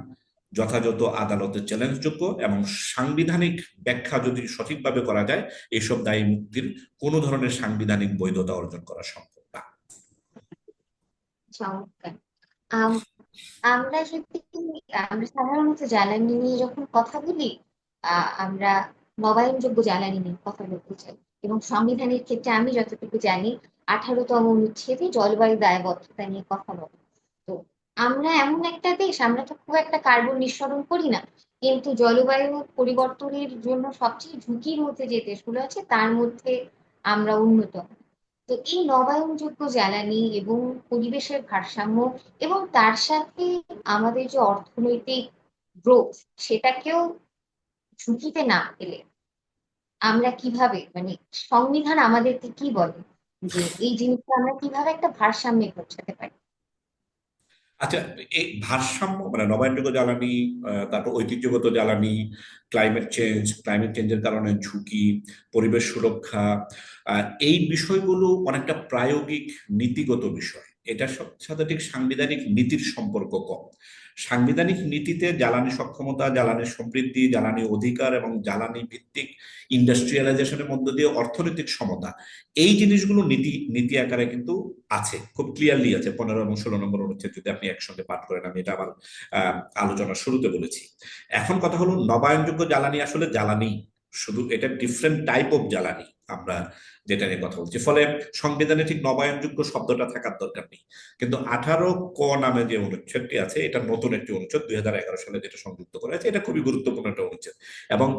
যথাযথ আদালতে চ্যালেঞ্জযোগ্য, এবং সাংবিধানিক ব্যাখ্যা যদি সঠিকভাবে করা যায় এসব দায় মুক্তির কোনো ধরনের সাংবিধানিক বৈধতা অর্জন করা সম্ভব না। চমৎকার। আম, আমরা যদি আমরা সাধারণত জ্বালানি নিয়ে যখন কথা বলি, আমরা নবায়নযোগ্য জ্বালানি নিয়ে কথা বলতে চাই। এবং সংবিধানের ক্ষেত্রে আমি যতটুকু জানি 18তম অনুচ্ছেদে জলবায়ু দায়বদ্ধতা নিয়ে কথা বলে। তো আমরা এমন একটা দেশ, আমরা তো খুব একটা কার্বন নিঃসরণ করি না, কিন্তু জলবায়ু পরিবর্তনের জন্য সবচেয়ে ঝুঁকির মধ্যে যে দেশগুলো আছে তার মধ্যে আমরা অন্যতম। তো এই নবায়নযোগ্য জ্বালানি এবং পরিবেশের ভারসাম্য এবং তার সাথে আমাদের যে অর্থনৈতিক গ্রোথ, সেটাকেও ঝুঁকিতে না ফেলে আমরা কিভাবে, মানে সংবিধান আমাদেরকে কি বলে যে এই জিনিসটা আমরা কিভাবে একটা ভারসাম্যে পৌঁছাতে পারি? আচ্ছা, এই ভারসাম্য মানে নবায়নযোগ্য জ্বালানি, তারপর ঐতিহ্যগত জ্বালানি, ক্লাইমেট চেঞ্জের কারণে ঝুঁকি, পরিবেশ সুরক্ষা, এই বিষয়গুলো অনেকটা প্রায়োগিক নীতিগত বিষয়। এটার সাথে ঠিক সাংবিধানিক নীতির সম্পর্ক কম। সাংবিধানিক নীতিতে জ্বালানি সক্ষমতা, জ্বালানি সমৃদ্ধি, জ্বালানি অধিকার এবং জ্বালানি ভিত্তিক ইন্ডাস্ট্রিয়ালাইজেশনের মধ্য দিয়ে অর্থনৈতিক সমতা, এই জিনিসগুলো নীতি নীতি আকারে কিন্তু আছে, খুব ক্লিয়ারলি আছে 15 এবং 16 নম্বর অনুচ্ছেদ যদি আপনি একসঙ্গে পাঠ করেন। আমি এটা আমার আলোচনার শুরুতে বলেছি। এখন কথা হলো, নবায়নযোগ্য জ্বালানি আসলে জ্বালানি, শুধু এটা ডিফারেন্ট টাইপ অফ জ্বালানি আমরা যেটা নিয়ে কথা বলছি। ফলে সংবিধানে ঠিক নবায়নযোগ্য শব্দটা থাকার দরকার নেই। কিন্তু 18 ক নামে যে অনুচ্ছেদটি আছে, এটা নতুন একটি অনুচ্ছেদ, 2011 সালে যেটা সংযুক্ত করা হয়েছে, এটা খুবই গুরুত্বপূর্ণ একটা অনুচ্ছেদ। এবং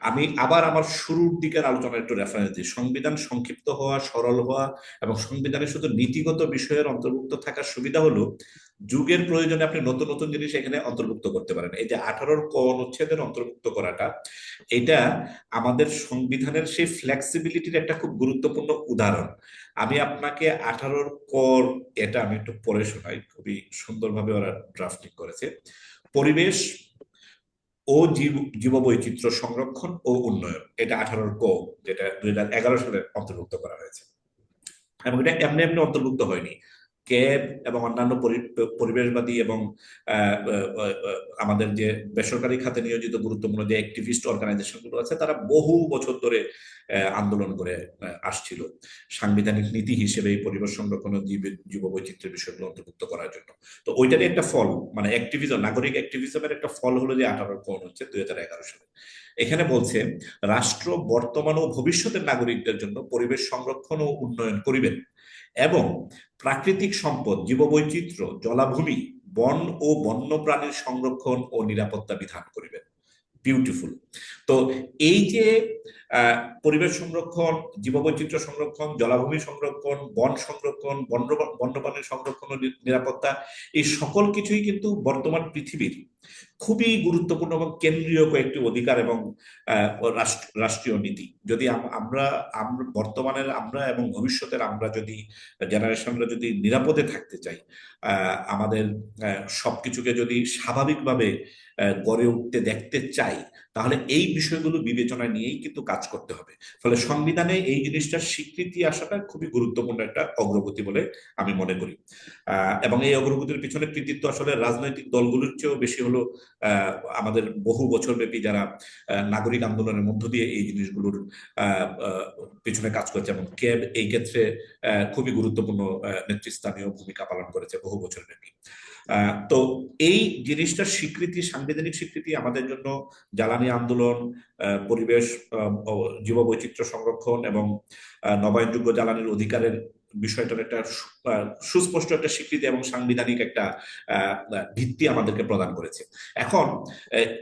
আমি আবার আমার শুরুর দিকের আলোচনায় একটু রেফারেন্স দিই। সংবিধান সংক্ষিপ্ত হওয়া, সরল হওয়া এবং সংবিধানে শুধু নীতিগত বিষয়ের অন্তর্ভুক্ত থাকার সুবিধা হলো, যুগের প্রয়োজনে আপনি নতুন নতুন জিনিস এখানে অন্তর্ভুক্ত করতে পারেন। এই যে 18 ক অনুচ্ছেদের অন্তর্ভুক্ত করাটা, এটা আমাদের সংবিধানের সেই ফ্লেক্সিবিলিটির একটা খুব গুরুত্বপূর্ণ উদাহরণ। আমি আপনাকে 18 ক, এটা আমি একটু পড়ে শোনাই, খুবই সুন্দরভাবে ওরা ড্রাফটিং করেছে। পরিবেশ ও জীববৈচিত্র্য সংরক্ষণ ও উন্নয়ন, এটা 18 ক, যেটা 2011 সালে অন্তর্ভুক্ত করা হয়েছে। এবং এটা এমনি এমনি অন্তর্ভুক্ত হয়নি। ক্যাব এবং অন্যান্য পরিবেশবাদী এবং আমাদের যে বেসরকারি খাতে নিয়োজিত গুরুত্বপূর্ণ যে অ্যাক্টিভিস্ট অর্গানাইজেশন গুলো আছে, তারা বহু বছর ধরে আন্দোলন করে আসছিল সাংবিধানিক নীতি হিসেবে এই পরিবেশ সংরক্ষণ ও জীববৈচিত্র্যের বিষয়গুলো অন্তর্ভুক্ত করার জন্য। তো ওইটারই একটা ফল, মানে অ্যাক্টিভিজম, নাগরিক অ্যাক্টিভিজমের একটা ফল হলো যে 18 কোন হচ্ছে 2011 সালে। এখানে বলছে, রাষ্ট্র বর্তমান ও ভবিষ্যতের নাগরিকদের জন্য পরিবেশ সংরক্ষণ ও উন্নয়ন করিবেন এবং প্রাকৃতিক সম্পদ, জীববৈচিত্র্য, জলাভূমি, বন ও বন্যপ্রাণীর সংরক্ষণ ও নিরাপত্তা বিধান করিবেন। বিউটিফুল। তো এই যে পরিবেশ সংরক্ষণ, জীববৈচিত্র্য সংরক্ষণ, জলাভূমি সংরক্ষণ, বন সংরক্ষণ, বন্যপ্রাণীর সংরক্ষণ ও নিরাপত্তা, এই সকল কিছুই কিন্তু বর্তমান পৃথিবীর খুবই গুরুত্বপূর্ণ এবং কেন্দ্রীয় কয়েকটি অধিকার এবং রাষ্ট্রীয় নীতি। যদি আমরা আমরা বর্তমানের আমরা এবং ভবিষ্যতের আমরা যদি জেনারেশনরা যদি নিরাপদে থাকতে চাই, আমাদের সবকিছুকে যদি স্বাভাবিকভাবে গড়ে উঠতে দেখতে চাই, তাহলে এই বিষয়গুলো বিবেচনায় নিয়েই কিন্তু কাজ করতে হবে। ফলে সংবিধানে এই জিনিসটার স্বীকৃতি আসাটা খুবই গুরুত্বপূর্ণ একটা অগ্রগতি বলে আমি মনে করি। এবং এই অগ্রগতির পিছনে কৃতিত্ব আসলে রাজনৈতিক দলগুলোর চেয়েও বেশি হলো আহ, আমাদের বহু বছর ব্যাপী যারা নাগরিক আন্দোলনের মধ্য দিয়ে এই জিনিসগুলোর পিছনে কাজ করেছে, এবং ক্যাব এই ক্ষেত্রে খুবই গুরুত্বপূর্ণ নেতৃস্থানীয় ভূমিকা পালন করেছে বহু বছর ব্যাপী। তো এই জিনিসটার স্বীকৃতি, সাংবিধানিক স্বীকৃতি আমাদের জন্য জ্বালানি আন্দোলন, পরিবেশ, জীববৈচিত্র্য সংরক্ষণ এবং নবায়নযোগ্য জ্বালানির অধিকারের বিষয়টার একটা সুস্পষ্ট একটা স্বীকৃতি এবং সাংবিধানিক একটা ভিত্তি আমাদেরকে প্রদান করেছে। এখন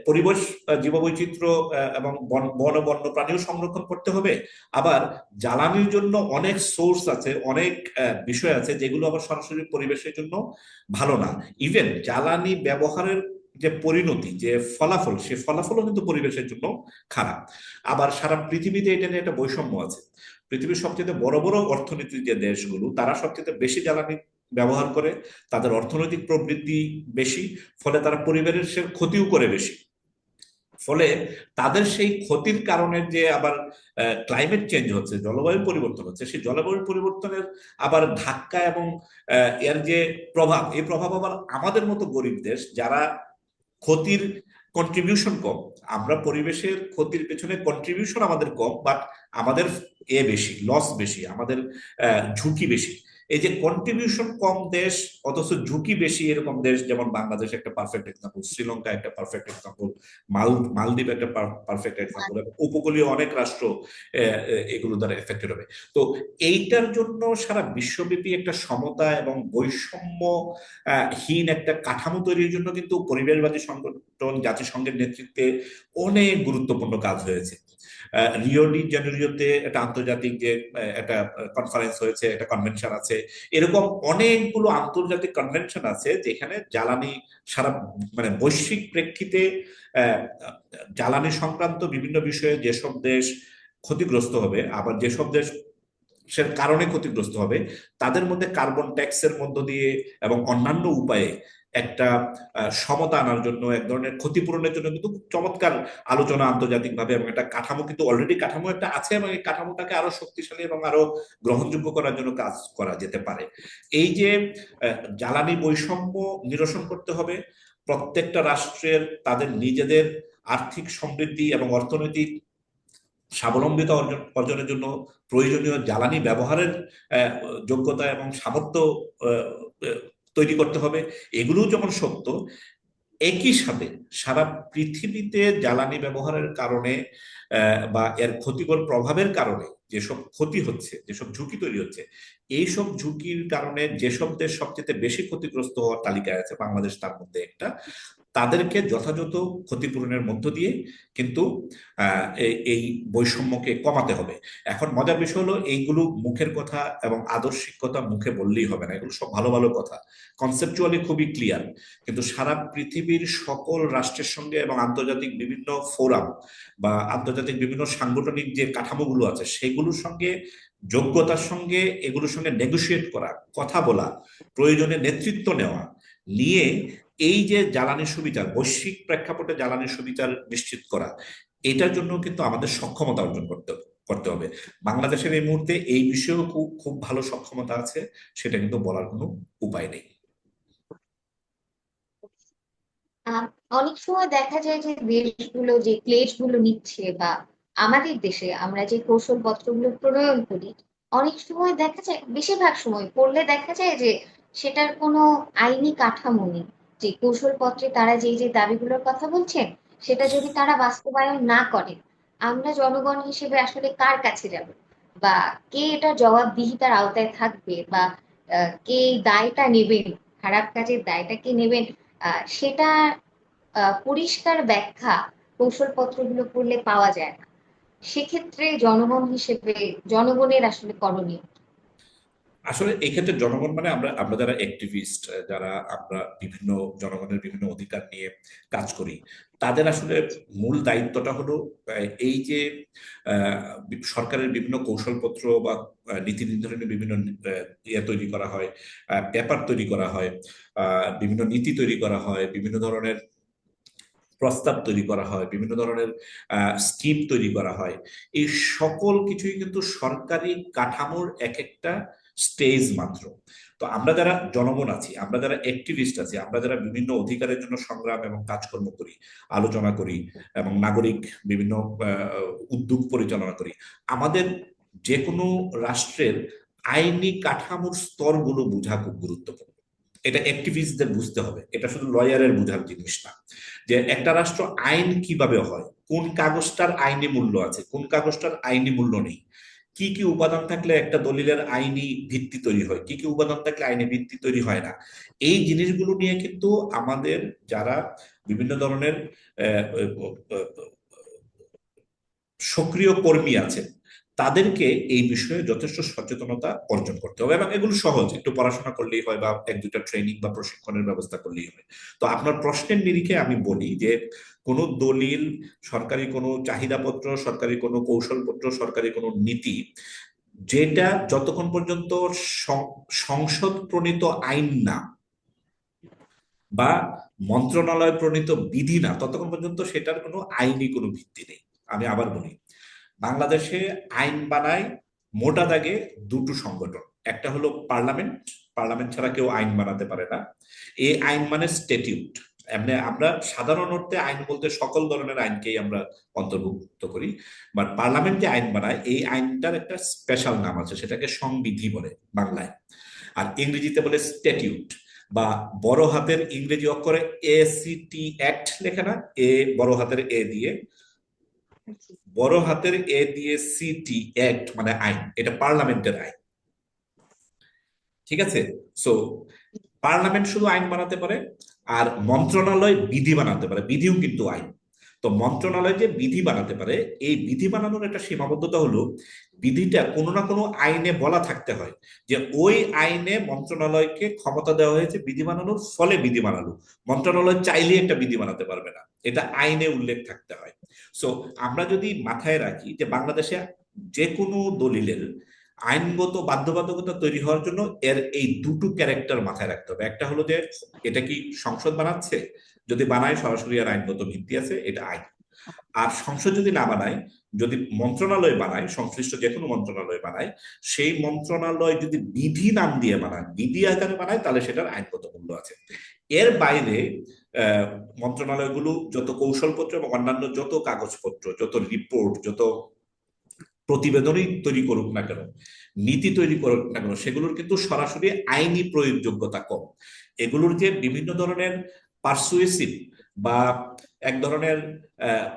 পরিবেশ, জীববৈচিত্র্য এবং বন ও বন্যপ্রাণীও সংরক্ষণ করতে হবে। আবার জ্বালানির জন্য অনেক সোর্স আছে, অনেক বিষয় আছে যেগুলো আবার সরাসরি পরিবেশের জন্য ভালো না। ইভেন জ্বালানি ব্যবহারের যে পরিণতি, যে ফলাফল, সে ফলাফলও কিন্তু পরিবেশের জন্য খারাপ। আবার সারা পৃথিবীতে এটা নিয়ে একটা বৈষম্য আছে। পৃথিবীর সবচেয়ে বড় বড় অর্থনীতির যে দেশগুলো, তারা সবচেয়ে বেশি জ্বালানি ব্যবহার করে, তাদের অর্থনৈতিক প্রবৃদ্ধি বেশি, ফলে তারা পরিবেশের ক্ষতিও করে বেশি। ফলে তাদের সেই ক্ষতির কারণে যে আবার ক্লাইমেট চেঞ্জ হচ্ছে, জলবায়ু পরিবর্তন হচ্ছে, সেই জলবায়ু পরিবর্তনের আবার ধাক্কা এবং এর যে প্রভাব, এই প্রভাব আবার আমাদের মতো গরিব দেশ যারা ক্ষতির কন্ট্রিবিউশন কম, আমরা পরিবেশের ক্ষতির পেছনে কন্ট্রিবিউশন আমাদের কম, বাট আমাদের বেশি, লস বেশি, আমাদের ঝুঁকি বেশি। এই যে কন্ট্রিবিউশন কম দেশ অথচ ঝুঁকি বেশি, এরকম দেশ যেমন বাংলাদেশ একটা পারফেক্ট এক্সাম্পল, শ্রীলঙ্কা একটা পারফেক্ট এক্সাম্পল, মালদ্বীপ একটা পারফেক্ট এক্সাম্পল, উপকূলীয় অনেক রাষ্ট্র এগুলো দ্বারা এফেক্টেড হবে। তো এইটার জন্য সারা বিশ্বব্যাপী একটা সমতা এবং বৈষম্য হীন একটা কাঠামো তৈরির জন্য কিন্তু পরিবেশবাদী সংগঠন জাতিসংঘের নেতৃত্বে অনেক গুরুত্বপূর্ণ কাজ হয়েছে। রিও ডি জেনেরিওতে একটা আন্তর্জাতিক যে একটা কনফারেন্স হয়েছে, একটা কনভেনশন আছে। এরকম অনেকগুলো আন্তর্জাতিক কনভেনশন আছে যেখানে জ্বালানি সারা মানে বৈশ্বিক প্রেক্ষিতে আহ, জ্বালানি সংক্রান্ত বিভিন্ন বিষয়ে যেসব দেশ ক্ষতিগ্রস্ত হবে, আবার যেসব দেশ সে কারণে ক্ষতিগ্রস্ত হবে, তাদের মধ্যে কার্বন ট্যাক্সের মধ্য দিয়ে এবং অন্যান্য উপায়ে একটা সমতা আনার জন্য, এক ধরনের ক্ষতিপূরণের জন্য কিন্তু খুব চমৎকার আলোচনা আন্তর্জাতিকভাবে, এবং একটা কাঠামো কিন্তু অলরেডি কাঠামো একটা আছে, এবং এই কাঠামোটাকে আরো শক্তিশালী এবং আরো গ্রহণযোগ্য করার জন্য কাজ করা যেতে পারে। এই যে জ্বালানি বৈষম্য নিরসন করতে হবে, প্রত্যেকটা রাষ্ট্রের তাদের নিজেদের আর্থিক সমৃদ্ধি এবং অর্থনৈতিক স্বাবলম্বিতা অর্জনের জন্য প্রয়োজনীয় জ্বালানি ব্যবহারের আহ, যোগ্যতা এবং সামর্থ্য আহ, আহ, তৈরি করতে হবে, এগুলোও যেমন সত্য, একই সাথে সারা পৃথিবীতে জ্বালানি ব্যবহারের কারণে বা এর ক্ষতিকর প্রভাবের কারণে যেসব ক্ষতি হচ্ছে, যেসব ঝুঁকি তৈরি হচ্ছে, এইসব ঝুঁকির কারণে যেসব দেশ সবচেয়ে বেশি ক্ষতিগ্রস্ত হওয়ার তালিকায় আছে, বাংলাদেশ তার মধ্যে একটা, তাদেরকে যথাযথ ক্ষতিপূরণের মধ্য দিয়ে কিন্তু এই বৈষম্যকে কমাতে হবে। এখন মজার বিষয় হলো, এইগুলো মুখের কথা এবং আদর্শিক কথা মুখে বললেই হবে না, এগুলো সব ভালো ভালো কথা, কনসেপচুয়ালি খুবই ক্লিয়ার, কিন্তু সারা পৃথিবীর সকল রাষ্ট্রের সঙ্গে এবং আন্তর্জাতিক বিভিন্ন ফোরাম বা আন্তর্জাতিক বিভিন্ন সাংগঠনিক যে কাঠামোগুলো আছে সেগুলোর সঙ্গে, যোগ্যতার সঙ্গে এগুলোর সঙ্গে নেগোশিয়েট করা, কথা বলা, প্রয়োজনে নেতৃত্ব নেওয়া, নিয়ে এই যে জ্বালানি সুবিচার, বৈশ্বিক প্রেক্ষাপটে জ্বালানি সুবিচার নিশ্চিত করা, এটার জন্য কিন্তু আমাদের সক্ষমতা অর্জন করতে হবে। বাংলাদেশের এই মুহূর্তে এই বিষয়েও খুব খুব ভালো সক্ষমতা আছে, সেটা কিন্তু বলার কোনো উপায় নেই। আহ, অনেক সময় দেখা যায় যে দেশগুলো যে প্লেজ গুলো নিচ্ছে, বা আমাদের দেশে আমরা যে কৌশলপত্রগুলো প্রণয়ন করি, অনেক সময় দেখা যায়, বেশিরভাগ সময় পড়লে দেখা যায় যে সেটার কোনো আইনি কাঠামো নেই। যে কৌশলপত্রে তারা যে যে দাবিগুলোর কথা বলছেন, সেটা যদি তারা বাস্তবায়ন না করে, আমরা জনগণ হিসেবে আসলে কার কাছে যাব, বা কে এটা জবাবদিহিতার আওতায় থাকবে, বা কে এই দায়টা নেবেন, খারাপ কাজের দায়টা কে নেবেন, সেটা পরিষ্কার ব্যাখ্যা কৌশলপত্রগুলো পড়লে পাওয়া যায় না। সেক্ষেত্রে জনগণ হিসেবে জনগণের আসলে করণীয় কি? আসলে এই ক্ষেত্রে জনগণ মানে আমরা আমরা যারা অ্যাক্টিভিস্ট, যারা আমরা বিভিন্ন জনগণের বিভিন্ন অধিকার নিয়ে কাজ করি, তাদের আসলে মূল দায়িত্বটা হলো এই যে আহ, সরকারের বিভিন্ন কৌশলপত্র বা নীতি নির্ধারণের বিভিন্ন ইয়ে তৈরি করা হয়, পেপার তৈরি করা হয়, বিভিন্ন নীতি তৈরি করা হয়, বিভিন্ন ধরনের প্রস্তাব তৈরি করা হয়, বিভিন্ন ধরনের স্কিম তৈরি করা হয়। এই সকল কিছুই কিন্তু সরকারি কাঠামোর এক একটা স্টেজ মাত্র। তো আমরা যারা জনগণ আছি, আমরা যারা অ্যাক্টিভিস্ট আছি, আমরা যারা বিভিন্ন অধিকারের জন্য সংগ্রাম এবং কাজকর্ম করি, আলোচনা করি, এবং নাগরিক বিভিন্ন উদ্যোগ পরিচালনা করি, আমাদের যে কোনো রাষ্ট্রের আইনি কাঠামোর স্তরগুলো বোঝা খুব গুরুত্বপূর্ণ। এটা অ্যাক্টিভিস্টদের বুঝতে হবে, এটা শুধু লয়ারের বোঝার জিনিস না। যে একটা রাষ্ট্র আইন কিভাবে হয়, কোন কাগজটার আইনি মূল্য আছে, কোন কাগজটার আইনি মূল্য নেই, কি কি উপাদান থাকলে একটা দলিলের আইনি ভিত্তি তৈরি হয়, কি কি উপাদান থাকলে আইনি ভিত্তি তৈরি হয় না, এই জিনিসগুলো নিয়ে কিন্তু আমাদের যারা বিভিন্ন ধরনের আহ, আহ, সক্রিয় কর্মী আছেন, তাদেরকে এই বিষয়ে যথেষ্ট সচেতনতা অর্জন করতে হবে, এবং এগুলো সহজ, একটু পড়াশোনা করলেই হয় বা এক দুটা ট্রেনিং বা প্রশিক্ষণের ব্যবস্থা করলেই হয়। তো আপনার প্রশ্নের নিরিখে আমি বলি যে কোনো দলিল, সরকারি কোনো চাহিদাপত্র, সরকারি কোনো কৌশলপত্র, সরকারি কোনো নীতি, যেটা যতক্ষণ পর্যন্ত সংসদ প্রণীত আইন না বা মন্ত্রণালয় প্রণীত বিধি না, ততক্ষণ পর্যন্ত সেটার কোনো আইনি কোনো ভিত্তি নেই। আমি আবার বলি, বাংলাদেশে আইন বানায় মোটা দাগে দুটো সংগঠন। একটা হলো পার্লামেন্ট, পার্লামেন্ট ছাড়া কেউ আইন বানাতে পারে না। এই আইন মানে স্ট্যাটিউট। এমনি আমরা সাধারণ অর্থে আইন বলতে সকল ধরনের আইনকেই আমরা অন্তর্ভুক্ত করি, বাট পার্লামেন্ট যে আইন বানায় এই আইনটার একটা স্পেশাল নাম আছে, সেটাকে সংবিধি বলে বাংলায়, আর ইংরেজিতে বলে স্ট্যাটিউট, বা বড় হাতের ইংরেজি অক্ষরে ACT অ্যাক্ট লেখে না, এ বড় হাতের এ দিয়ে, বড় হাতের এ দিয়ে সিটি অ্যাক্ট মানে আইন, এটা পার্লামেন্টের আইন। ঠিক আছে? সো পার্লামেন্ট শুধু আইন বানাতে পারে, আর মন্ত্রণালয় বিধি বানাতে পারে, বিধিও কিন্তু আইন। তো মন্ত্রণালয় যে বিধি বানাতে পারে, এই বিধি বানানোর একটা সীমাবদ্ধতা হলো বিধিটা কোনো না কোনো আইনে বলা থাকতে হয় যে ওই আইনে মন্ত্রণালয়কে ক্ষমতা দেওয়া হয়েছে বিধি বানানোর, ফলে বিধি বানালো। মন্ত্রণালয় চাইলে একটা বিধি বানাতে পারবে না, এটা আইনে উল্লেখ থাকতে হয়। সো আমরা যদি মাথায় রাখি যে বাংলাদেশে যে কোনো দলিলের আইনগত বাধ্যবাধকতা তৈরি হওয়ার জন্য এর এই দুটো ক্যারেক্টার মাথায় রাখতে হবে। একটা হলো যে এটা কি সংসদ বানাচ্ছে, যদি বানায় সরাসরি আর আইনগত ভিত্তি আছে, এটা আইন। আর সংসদ যদি না বানায়, যদি মন্ত্রণালয় বানায়, সংশ্লিষ্ট যে কোনো মন্ত্রণালয় বানায়, সেই মন্ত্রণালয় যদি বিধি নাম দিয়ে বানায়, বিধি আকারে বানায়, তাহলে সেটার আইনগত মূল্য আছে। এর বাইরে মন্ত্রণালয়গুলো যত কৌশলপত্র এবং অন্যান্য যত কাগজপত্র, যত রিপোর্ট, যত প্রতিবেদনই তৈরি করুক না কেন, নীতি তৈরি করুক না কেন, সেগুলোর কিন্তু সরাসরি আইনি প্রয়োগযোগ্যতা কম। এগুলোর যে বিভিন্ন ধরনের পারসুয়েসিভ বা এক ধরনের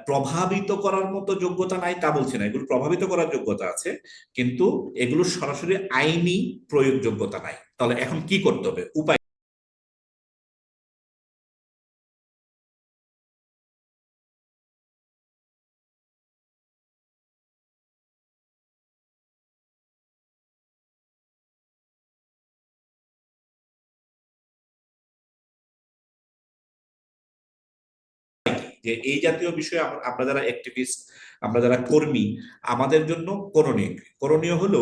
প্রভাবিত করার মতো যোগ্যতা নাই তা বলছি না, এগুলো প্রভাবিত করার যোগ্যতা আছে, কিন্তু এগুলোর সরাসরি আইনি প্রয়োগযোগ্যতা নাই। তাহলে এখন কি করতে হবে, উপায় যে এই জাতীয় বিষয়ে আমরা যারা অ্যাক্টিভিস্ট, আমরা যারা কর্মী, আমাদের জন্য করণীয় করণীয় হলো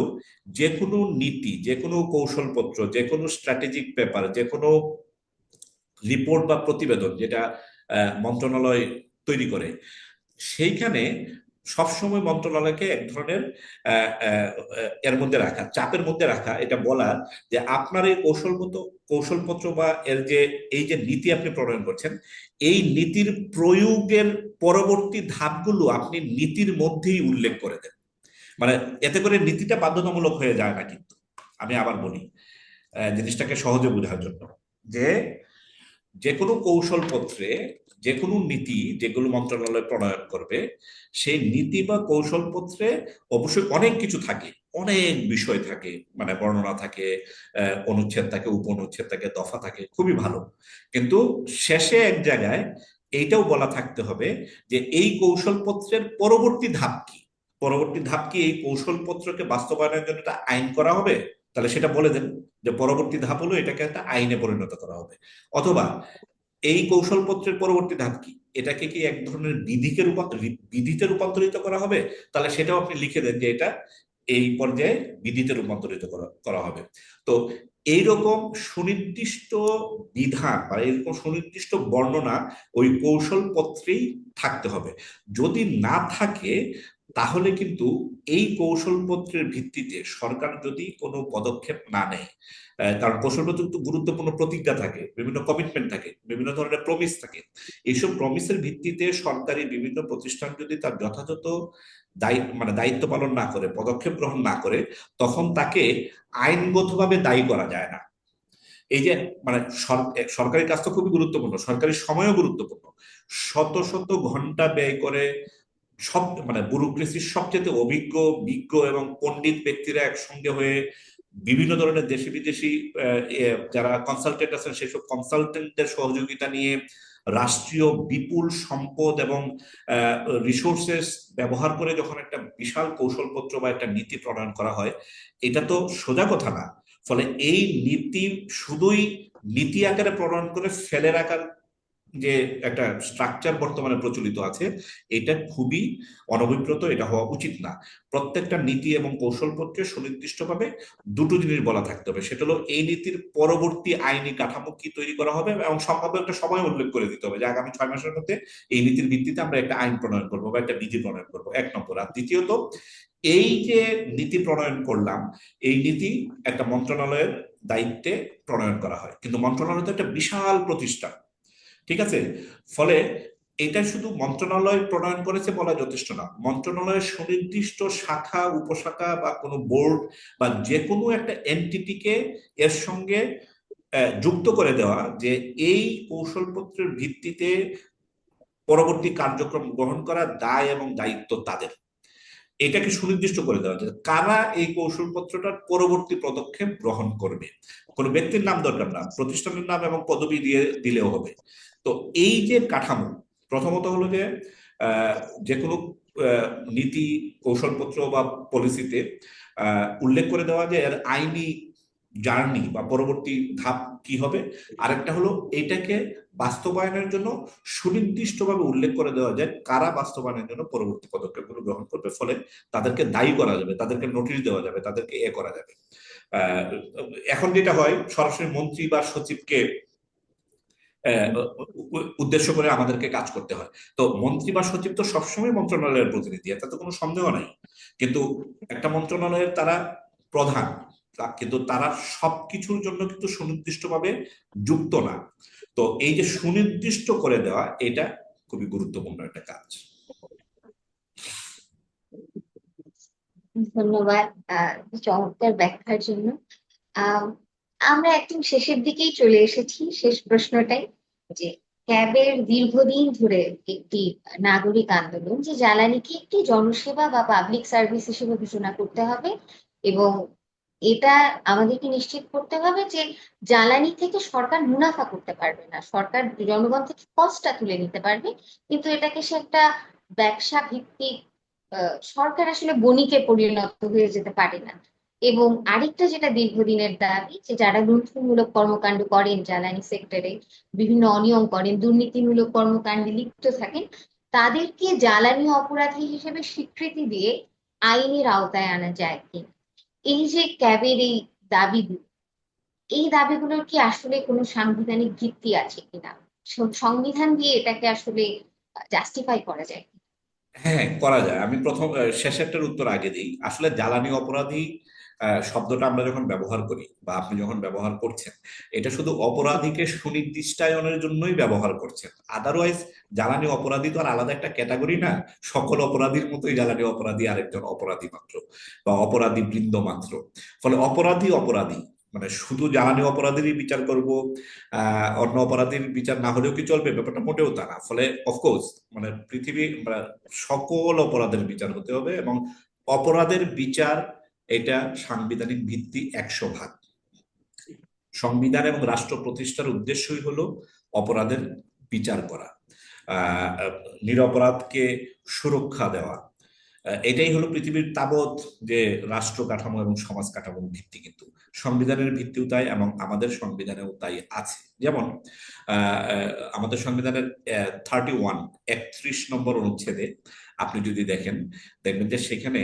যে কোনো নীতি, যে কোনো কৌশলপত্র, যে কোনো স্ট্র্যাটেজিক পেপার, যে কোনো রিপোর্ট বা প্রতিবেদন যেটা মন্ত্রণালয় তৈরি করে, সেইখানে সবসময় মন্ত্রণালয়কে এক ধরনের এর মধ্যে রাখা, চাপের মধ্যে রাখা, এটা বলা যে আপনার এই কৌশলপত্র বা এর যে এই যে নীতি আপনি প্রণয়ন করছেন, এই নীতির প্রয়োগের পরবর্তী ধাপগুলো আপনি নীতির মধ্যেই উল্লেখ করে দেন। মানে এতে করে নীতিটা বাধ্যতামূলক হয়ে যায় না, কিন্তু আমি আবার বলি জিনিসটাকে সহজে বোঝার জন্য, যে যে কোনো কৌশলপত্রে যে কোনো নীতি যেগুলো মন্ত্রণালয় প্রণয়ন করবে, সেই নীতি বা কৌশলপত্রে অবশ্যই অনেক কিছু থাকে, অনেক বিষয় থাকে, মানে বর্ণনা থাকে, অনুচ্ছেদ থাকে, উপনুচ্ছেদ থাকে, দফা থাকে, খুবই ভালো। কিন্তু শেষে এক জায়গায় এইটাও বলা থাকতে হবে যে এই কৌশলপত্রের পরবর্তী ধাপ কি। পরবর্তী ধাপ কি এই কৌশলপত্রকে বাস্তবায়নের জন্য একটা আইন করা হবে, তাহলে সেটা বলে দেন যে পরবর্তী ধাপ হলো এটাকে একটা আইনে পরিণত করা হবে। অথবা এই কৌশলপত্রের পরবর্তী ধাপ কি, এটাকে কি এক ধরনের বিধিতে রূপান্তরিত করা হবে, তাহলে সেটাও আপনি লিখে দেন যে এটা এই পর্যায়ে বিধিতে রূপান্তরিত করা করা হবে। তো এইরকম সুনির্দিষ্ট বিধান বা এরকম সুনির্দিষ্ট বর্ণনা ওই কৌশলপত্রেই থাকতে হবে। যদি না থাকে, তাহলে কিন্তু এই কৌশলপত্রের ভিত্তিতে সরকার যদি কোনো পদক্ষেপ না নেয়, কারণ কৌশলপত্র কিন্তু গুরুত্বপূর্ণ প্রতিজ্ঞা থাকে, বিভিন্ন কমিটমেন্ট থাকে, বিভিন্ন ধরনের প্রমিস থাকে, এইসব প্রমিসের ভিত্তিতে সরকারি বিভিন্ন প্রতিষ্ঠান যদি তার যথাযথ দায়িত্ব পালন না করে, পদক্ষেপ গ্রহণ না করে, তখন তাকে আইনগতভাবে দায়ী করা যায় না। এই যে মানে সরকারি কাজ তো খুবই গুরুত্বপূর্ণ, সরকারি সময়ও গুরুত্বপূর্ণ, শত শত ঘন্টা ব্যয় করে সব মানে ব্যুরোক্রেসির সবচেয়ে অভিজ্ঞ, বিজ্ঞ এবং পণ্ডিত ব্যক্তিরা একসঙ্গে হয়ে বিভিন্ন ধরনের দেশি বিদেশি যারা কনসালটেন্ট আছেন সেসব কনসালটেন্টদের সহযোগিতা নিয়ে রাষ্ট্রীয় বিপুল সম্পদ এবং রিসোর্সেস ব্যবহার করে যখন একটা বিশাল কৌশলপত্র বা একটা নীতি প্রণয়ন করা হয়, এটা তো সোজা কথা না। ফলে এই নীতি শুধুই নীতি আকারে প্রণয়ন করে ফেলে রাখার যে একটা স্ট্রাকচার বর্তমানে প্রচলিত আছে, এটা খুবই অনভিপ্রেত, এটা হওয়া উচিত না। প্রত্যেকটা নীতি এবং কৌশলপত্রে সুনির্দিষ্টভাবে দুটো জিনিস বলা থাকতে হবে, সেটা হলো এই নীতির পরবর্তী আইনি কাঠামো কি তৈরি করা হবে, এবং সম্ভাব্য একটা সময় উল্লেখ করে দিতে হবে যে আগামী 6 মাসের মধ্যে এই নীতির ভিত্তিতে আমরা একটা আইন প্রণয়ন করবো বা একটা বিধি প্রণয়ন করবো, এক নম্বর। আর দ্বিতীয়ত, এই যে নীতি প্রণয়ন করলাম, এই নীতি একটা মন্ত্রণালয়ের দায়িত্বে প্রণয়ন করা হয়, কিন্তু মন্ত্রণালয় তো একটা বিশাল প্রতিষ্ঠান, ঠিক আছে? ফলে এটা শুধু মন্ত্রণালয় প্রণয়ন করেছে বলা যথেষ্ট না, মন্ত্রণালয়ের সুনির্দিষ্ট শাখা, উপশাখা বা কোনো বোর্ড বা যে কোনো একটা এনটিটিকে এর সঙ্গে যুক্ত করে দেওয়া, যে এই কৌশলপত্রের ভিত্তিতে পরবর্তী কার্যক্রম গ্রহণ করার দায় এবং দায়িত্ব তাদের। এটাকে সুনির্দিষ্ট করে দেওয়া যায় কারা এই কৌশলপত্রটার পরবর্তী পদক্ষেপ গ্রহণ করবে। কোনো ব্যক্তির নাম দরকার না, প্রতিষ্ঠানের নাম এবং পদবি দিয়ে দিলেও হবে। তো এই যে কাঠামো, প্রথমত হলো যে আহ, যে কোনো নীতি, কৌশলপত্র বা পলিসিতে উল্লেখ করে দেওয়া যায় এর আইনি জার্নি বা পরবর্তী ধাপ কি হবে। আরেকটা হলো এটাকে বাস্তবায়নের জন্য সুনির্দিষ্টভাবে উল্লেখ করে দেওয়া যায় কারা বাস্তবায়নের জন্য পরবর্তী পদক্ষেপগুলো গ্রহণ করবে, ফলে তাদেরকে দায়ী করা যাবে, তাদেরকে নোটিশ দেওয়া যাবে, তাদেরকে করা যাবে। আহ, এখন যেটা হয়, সরাসরি মন্ত্রী বা সচিবকে উদ্দেশ্য করে আমাদেরকে কাজ করতে হয়। তো মন্ত্রী বা সচিব তো সবসময় মন্ত্রণালয়ের প্রতিনিধি, এতে তো কোনো সন্দেহ নাই। কিন্তু একটা মন্ত্রণালয়ের তারা প্রধান, কিন্তু তারা সবকিছুর জন্য কিন্তু সুনির্দিষ্টভাবে যুক্ত না। তো এই যে সুনির্দিষ্ট করে দেওয়া, এটা খুবই গুরুত্বপূর্ণ একটা কাজ। ধন্যবাদ চমৎকার ব্যাখ্যার জন্য। আহ আমরা একদম শেষের দিকেই চলে এসেছি, শেষ প্রশ্নটাই, যে ক্যাবের দীর্ঘদিন ধরে একটি নাগরিক আন্দোলন যে জ্বালানিকে একটি জনসেবা বা পাবলিক সার্ভিস হিসেবে ঘোষণা করতে হবে, এবং এটা আমাদেরকে নিশ্চিত করতে হবে যে জ্বালানি থেকে সরকার মুনাফা করতে পারবে না, সরকার জনগণ থেকে কষ্টটা তুলে নিতে পারবে, কিন্তু এটাকে সে একটা ব্যবসা ভিত্তিক সরকার আসলে বণিকে পরিণত হয়ে যেতে পারে না। এবং আরেকটা যেটা দীর্ঘদিনের দাবি, যে যারা লুণ্ঠনমূলক কর্মকাণ্ড করেন জ্বালানি সেক্টরে, বিভিন্ন অনিয়ম করেন, দুর্নীতিমূলক কর্মকাণ্ডে লিপ্ত থাকেন, তাদেরকে জ্বালানি অপরাধী হিসেবে স্বীকৃতি দিয়ে আইনের আওতায় আনা যায় কি। এই যে ক্যাবের এই দাবিগুলো, এই দাবিগুলোর কি আসলে কোনো সাংবিধানিক ভিত্তি আছে কিনা, সংবিধান দিয়ে এটাকে আসলে জাস্টিফাই করা যায়? হ্যাঁ, করা যায়। আমি প্রথম শেষেরটার উত্তর আগে দিই। আসলে জ্বালানি অপরাধী শব্দটা আমরা যখন ব্যবহার করি বা আপনি যখন ব্যবহার করছেন, এটা শুধু অপরাধীকে সুনির্দিষ্টায়নের জন্যই ব্যবহার করছেন। আদারওয়াইজ জ্বালানি অপরাধী তো আর আলাদা একটা ক্যাটাগরি না। সকল অপরাধীর মতোই জ্বালানি অপরাধী আরেকজন অপরাধী মাত্র, বা অপরাধী বৃন্দ মাত্র। ফলে অপরাধী অপরাধী, মানে শুধু জ্বালানি অপরাধীরই বিচার করব, অন্য অপরাধীর বিচার না হলেও কি চলবে, ব্যাপারটা মোটেও তা না। ফলে অফকোর্স মানে পৃথিবী মানে সকল অপরাধের বিচার হতে হবে, এবং অপরাধের বিচার এটা সাংবিধানিক ভিত্তি 100 ভাগ। সংবিধান এবং রাষ্ট্র প্রতিষ্ঠার উদ্দেশ্যই হলো অপরাধের বিচার করা, আহ নিরপরাধকে সুরক্ষা দেওয়া। এটাই হলো পৃথিবীর তাবৎ যে রাষ্ট্র কাঠামো এবং সমাজ কাঠামোর ভিত্তি। কিন্তু সংবিধানের ভিত্তিও তাই, এবং আমাদের সংবিধানেও তাই আছে। যেমন আমাদের সংবিধানের 31 অনুচ্ছেদে আপনি যদি দেখেন, দেখবেন যে সেখানে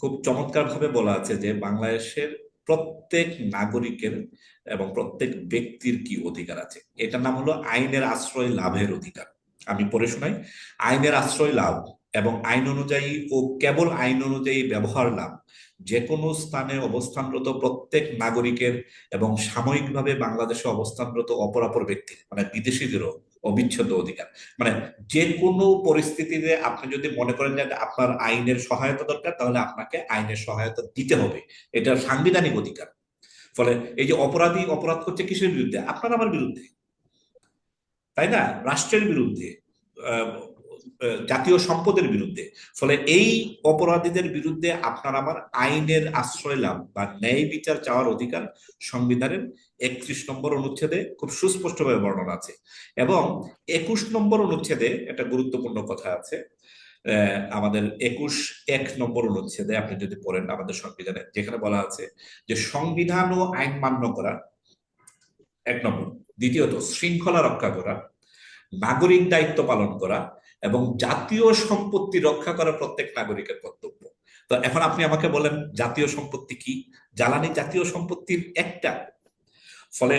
খুব চমৎকার ভাবে বলা আছে যে বাংলাদেশের প্রত্যেক নাগরিকের এবং প্রত্যেক ব্যক্তির কি অধিকার আছে। এটার নাম হলো আইনের আশ্রয় লাভের অধিকার। আমি পড়ে শোনাই। আইনের আশ্রয় লাভ এবং আইন অনুযায়ী ও কেবল আইন অনুযায়ী ব্যবহার লাভ যে কোনো স্থানে অবস্থানরত প্রত্যেক নাগরিকের এবং সাময়িকভাবে বাংলাদেশে অবস্থানরত অপরাপর ব্যক্তির, মানে বিদেশিদেরও অবিচ্ছেদ্য অধিকার। মানে যে কোনো পরিস্থিতিতে আপনি যদি মনে করেন যে আপনার আইনের সহায়তা দরকার, তাহলে আপনাকে আইনের সহায়তা দিতে হবে। এটা সাংবিধানিক অধিকার। ফলে এই যে অপরাধী অপরাধ করছে কিসের বিরুদ্ধে? আপনার আমার বিরুদ্ধে, তাই না? রাষ্ট্রের বিরুদ্ধে, আহ, জাতীয় সম্পদের বিরুদ্ধে। ফলে এই অপরাধীদের বিরুদ্ধে আপনার আমার আইনের আশ্রয় লাভ বা ন্যায় বিচার চাওয়ার অধিকার সংবিধানের 31 অনুচ্ছেদে খুব সুস্পষ্টভাবে বর্ণনা আছে। এবং 21 অনুচ্ছেদে একটা গুরুত্বপূর্ণ কথা আছে। আমাদের 21(1) অনুচ্ছেদে আপনি যদি পড়েন আমাদের সংবিধানে, যেখানে বলা আছে যে সংবিধান ও আইন মান্য করা 1 নম্বর, দ্বিতীয়ত শৃঙ্খলা রক্ষা করা, নাগরিক দায়িত্ব পালন করা, এবং জাতীয় সম্পত্তি রক্ষা করা প্রত্যেক নাগরিকের কর্তব্য। তো এখন আপনি আমাকে বলেন জাতীয় সম্পত্তি কি? জ্বালানি জাতীয় সম্পত্তির একটা। ফলে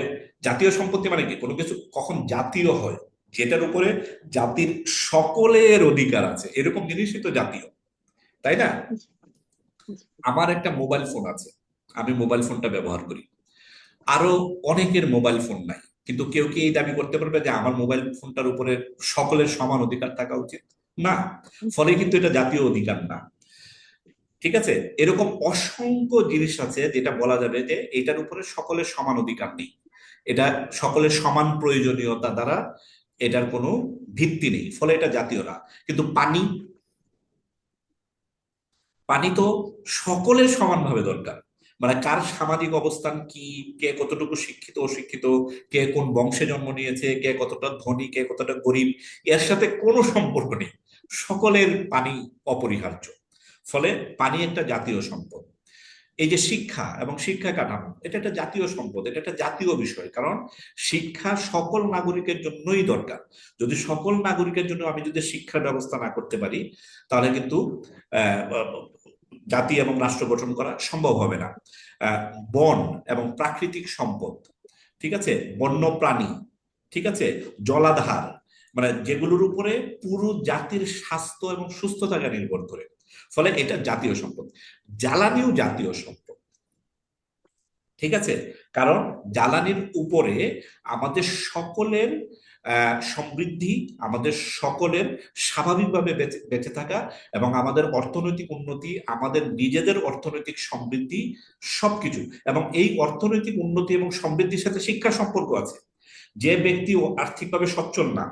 জাতীয় সম্পত্তি মানে কি? কোনো কিছু কখন জাতীয় হয়? যেটার উপরে জাতির সকলের অধিকার আছে, এরকম জিনিসই তো জাতীয়, তাই না? আমার একটা মোবাইল ফোন আছে, আমি মোবাইল ফোনটা ব্যবহার করি। আরো অনেকের মোবাইল ফোন নাই, কিন্তু কেউ কি এই দাবি করতে পারবে যে আমার মোবাইল ফোনটার উপরে সকলের সমান অধিকার থাকা উচিত? না। ফলে কিন্তু এটা জাতীয় অধিকার না। ঠিক আছে? এরকম অসংখ্য জিনিস আছে যেটা বলা যাবে যে এটার উপরে সকলের সমান অধিকার নেই, এটা সকলের সমান প্রয়োজনীয়তা দ্বারা এটার কোনো ভিত্তি নেই, ফলে এটা জাতীয় না। কিন্তু পানি, পানি তো সকলের সমানভাবে দরকার। মানে কার সামাজিক অবস্থান কি, কে কতটুকু শিক্ষিত অশিক্ষিত, কে কোন বংশে জন্ম নিয়েছে, কে কতটা ধনী, কে কতটা গরিব, এর সাথে কোনো সম্পর্ক নেই। সকলের পানি অপরিহার্য। ফলে পানি একটা জাতীয় সম্পদ। এই যে শিক্ষা এবং শিক্ষা কাঠামো, এটা একটা জাতীয় সম্পদ, এটা একটা জাতীয় বিষয়। কারণ শিক্ষা সকল নাগরিকের জন্যই দরকার। যদি সকল নাগরিকের জন্য আমি যদি শিক্ষার ব্যবস্থা না করতে পারি, তাহলে কিন্তু আহ, জাতি এবং রাষ্ট্র গঠন করা সম্ভব হবে না। আহ, বন এবং প্রাকৃতিক সম্পদ, ঠিক আছে, বন্য প্রাণী, ঠিক আছে, জলাধার, মানে যেগুলোর উপরে পুরো জাতির স্বাস্থ্য এবং সুস্থতাকে নির্ভর করে। ফলে এটা জাতীয় সম্পদ। জ্বালানিও জাতীয় সম্পদ, ঠিক আছে। কারণ জ্বালানির উপরে আমাদের সকলের সমৃদ্ধি, আমাদের সকলের স্বাভাবিকভাবে বেঁচে বেঁচে থাকা এবং আমাদের অর্থনৈতিক উন্নতি, আমাদের নিজেদের অর্থনৈতিক সমৃদ্ধি, সবকিছু। এবং এই অর্থনৈতিক উন্নতি এবং সমৃদ্ধির সাথে শিক্ষার সম্পর্ক আছে। যে ব্যক্তি আর্থিকভাবে সচ্ছল না,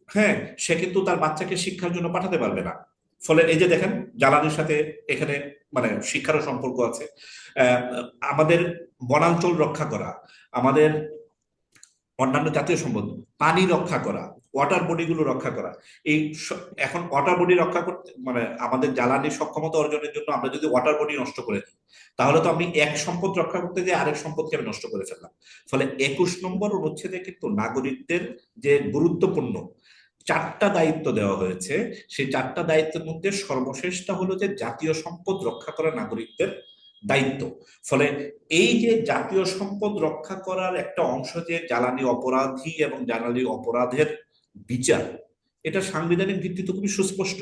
হ্যাঁ, সে কিন্তু তার বাচ্চাকে শিক্ষার জন্য পাঠাতে পারবে না। ফলে এই যে দেখেন, জ্বালানির সাথে এখানে মানে শিক্ষারও সম্পর্ক আছে। আহ, আমাদের বনাঞ্চল রক্ষা করা, আমাদের অন্যান্য জাতীয় সম্পদ, পানি রক্ষা করা, ওয়াটার বডিগুলো রক্ষা করা, এই এখন ওয়াটার বডি রক্ষা করতে মানে আমাদের জ্বালানি সক্ষমতা অর্জনের জন্য আমরা যদি ওয়াটার বডি নষ্ট করে দিই, তাহলে তো আমি এক সম্পদ রক্ষা করতে যে আরেক সম্পদকে আমি নষ্ট করে ফেললাম। ফলে 21 নম্বর অনুচ্ছেদে কিন্তু নাগরিকদের যে গুরুত্বপূর্ণ চারটা দায়িত্ব দেওয়া হয়েছে, সেই চারটা দায়িত্বের মধ্যে সর্বশেষটা হলো যে জাতীয় সম্পদ রক্ষা করা নাগরিকদের দায়িত্ব। ফলে এই যে জাতীয় সম্পদ রক্ষা করার একটা অংশ যে জ্বালানি অপরাধী এবং জ্বালানি অপরাধের বিচার, এটা সাংবিধানিক ভিত্তি তো খুবই সুস্পষ্ট।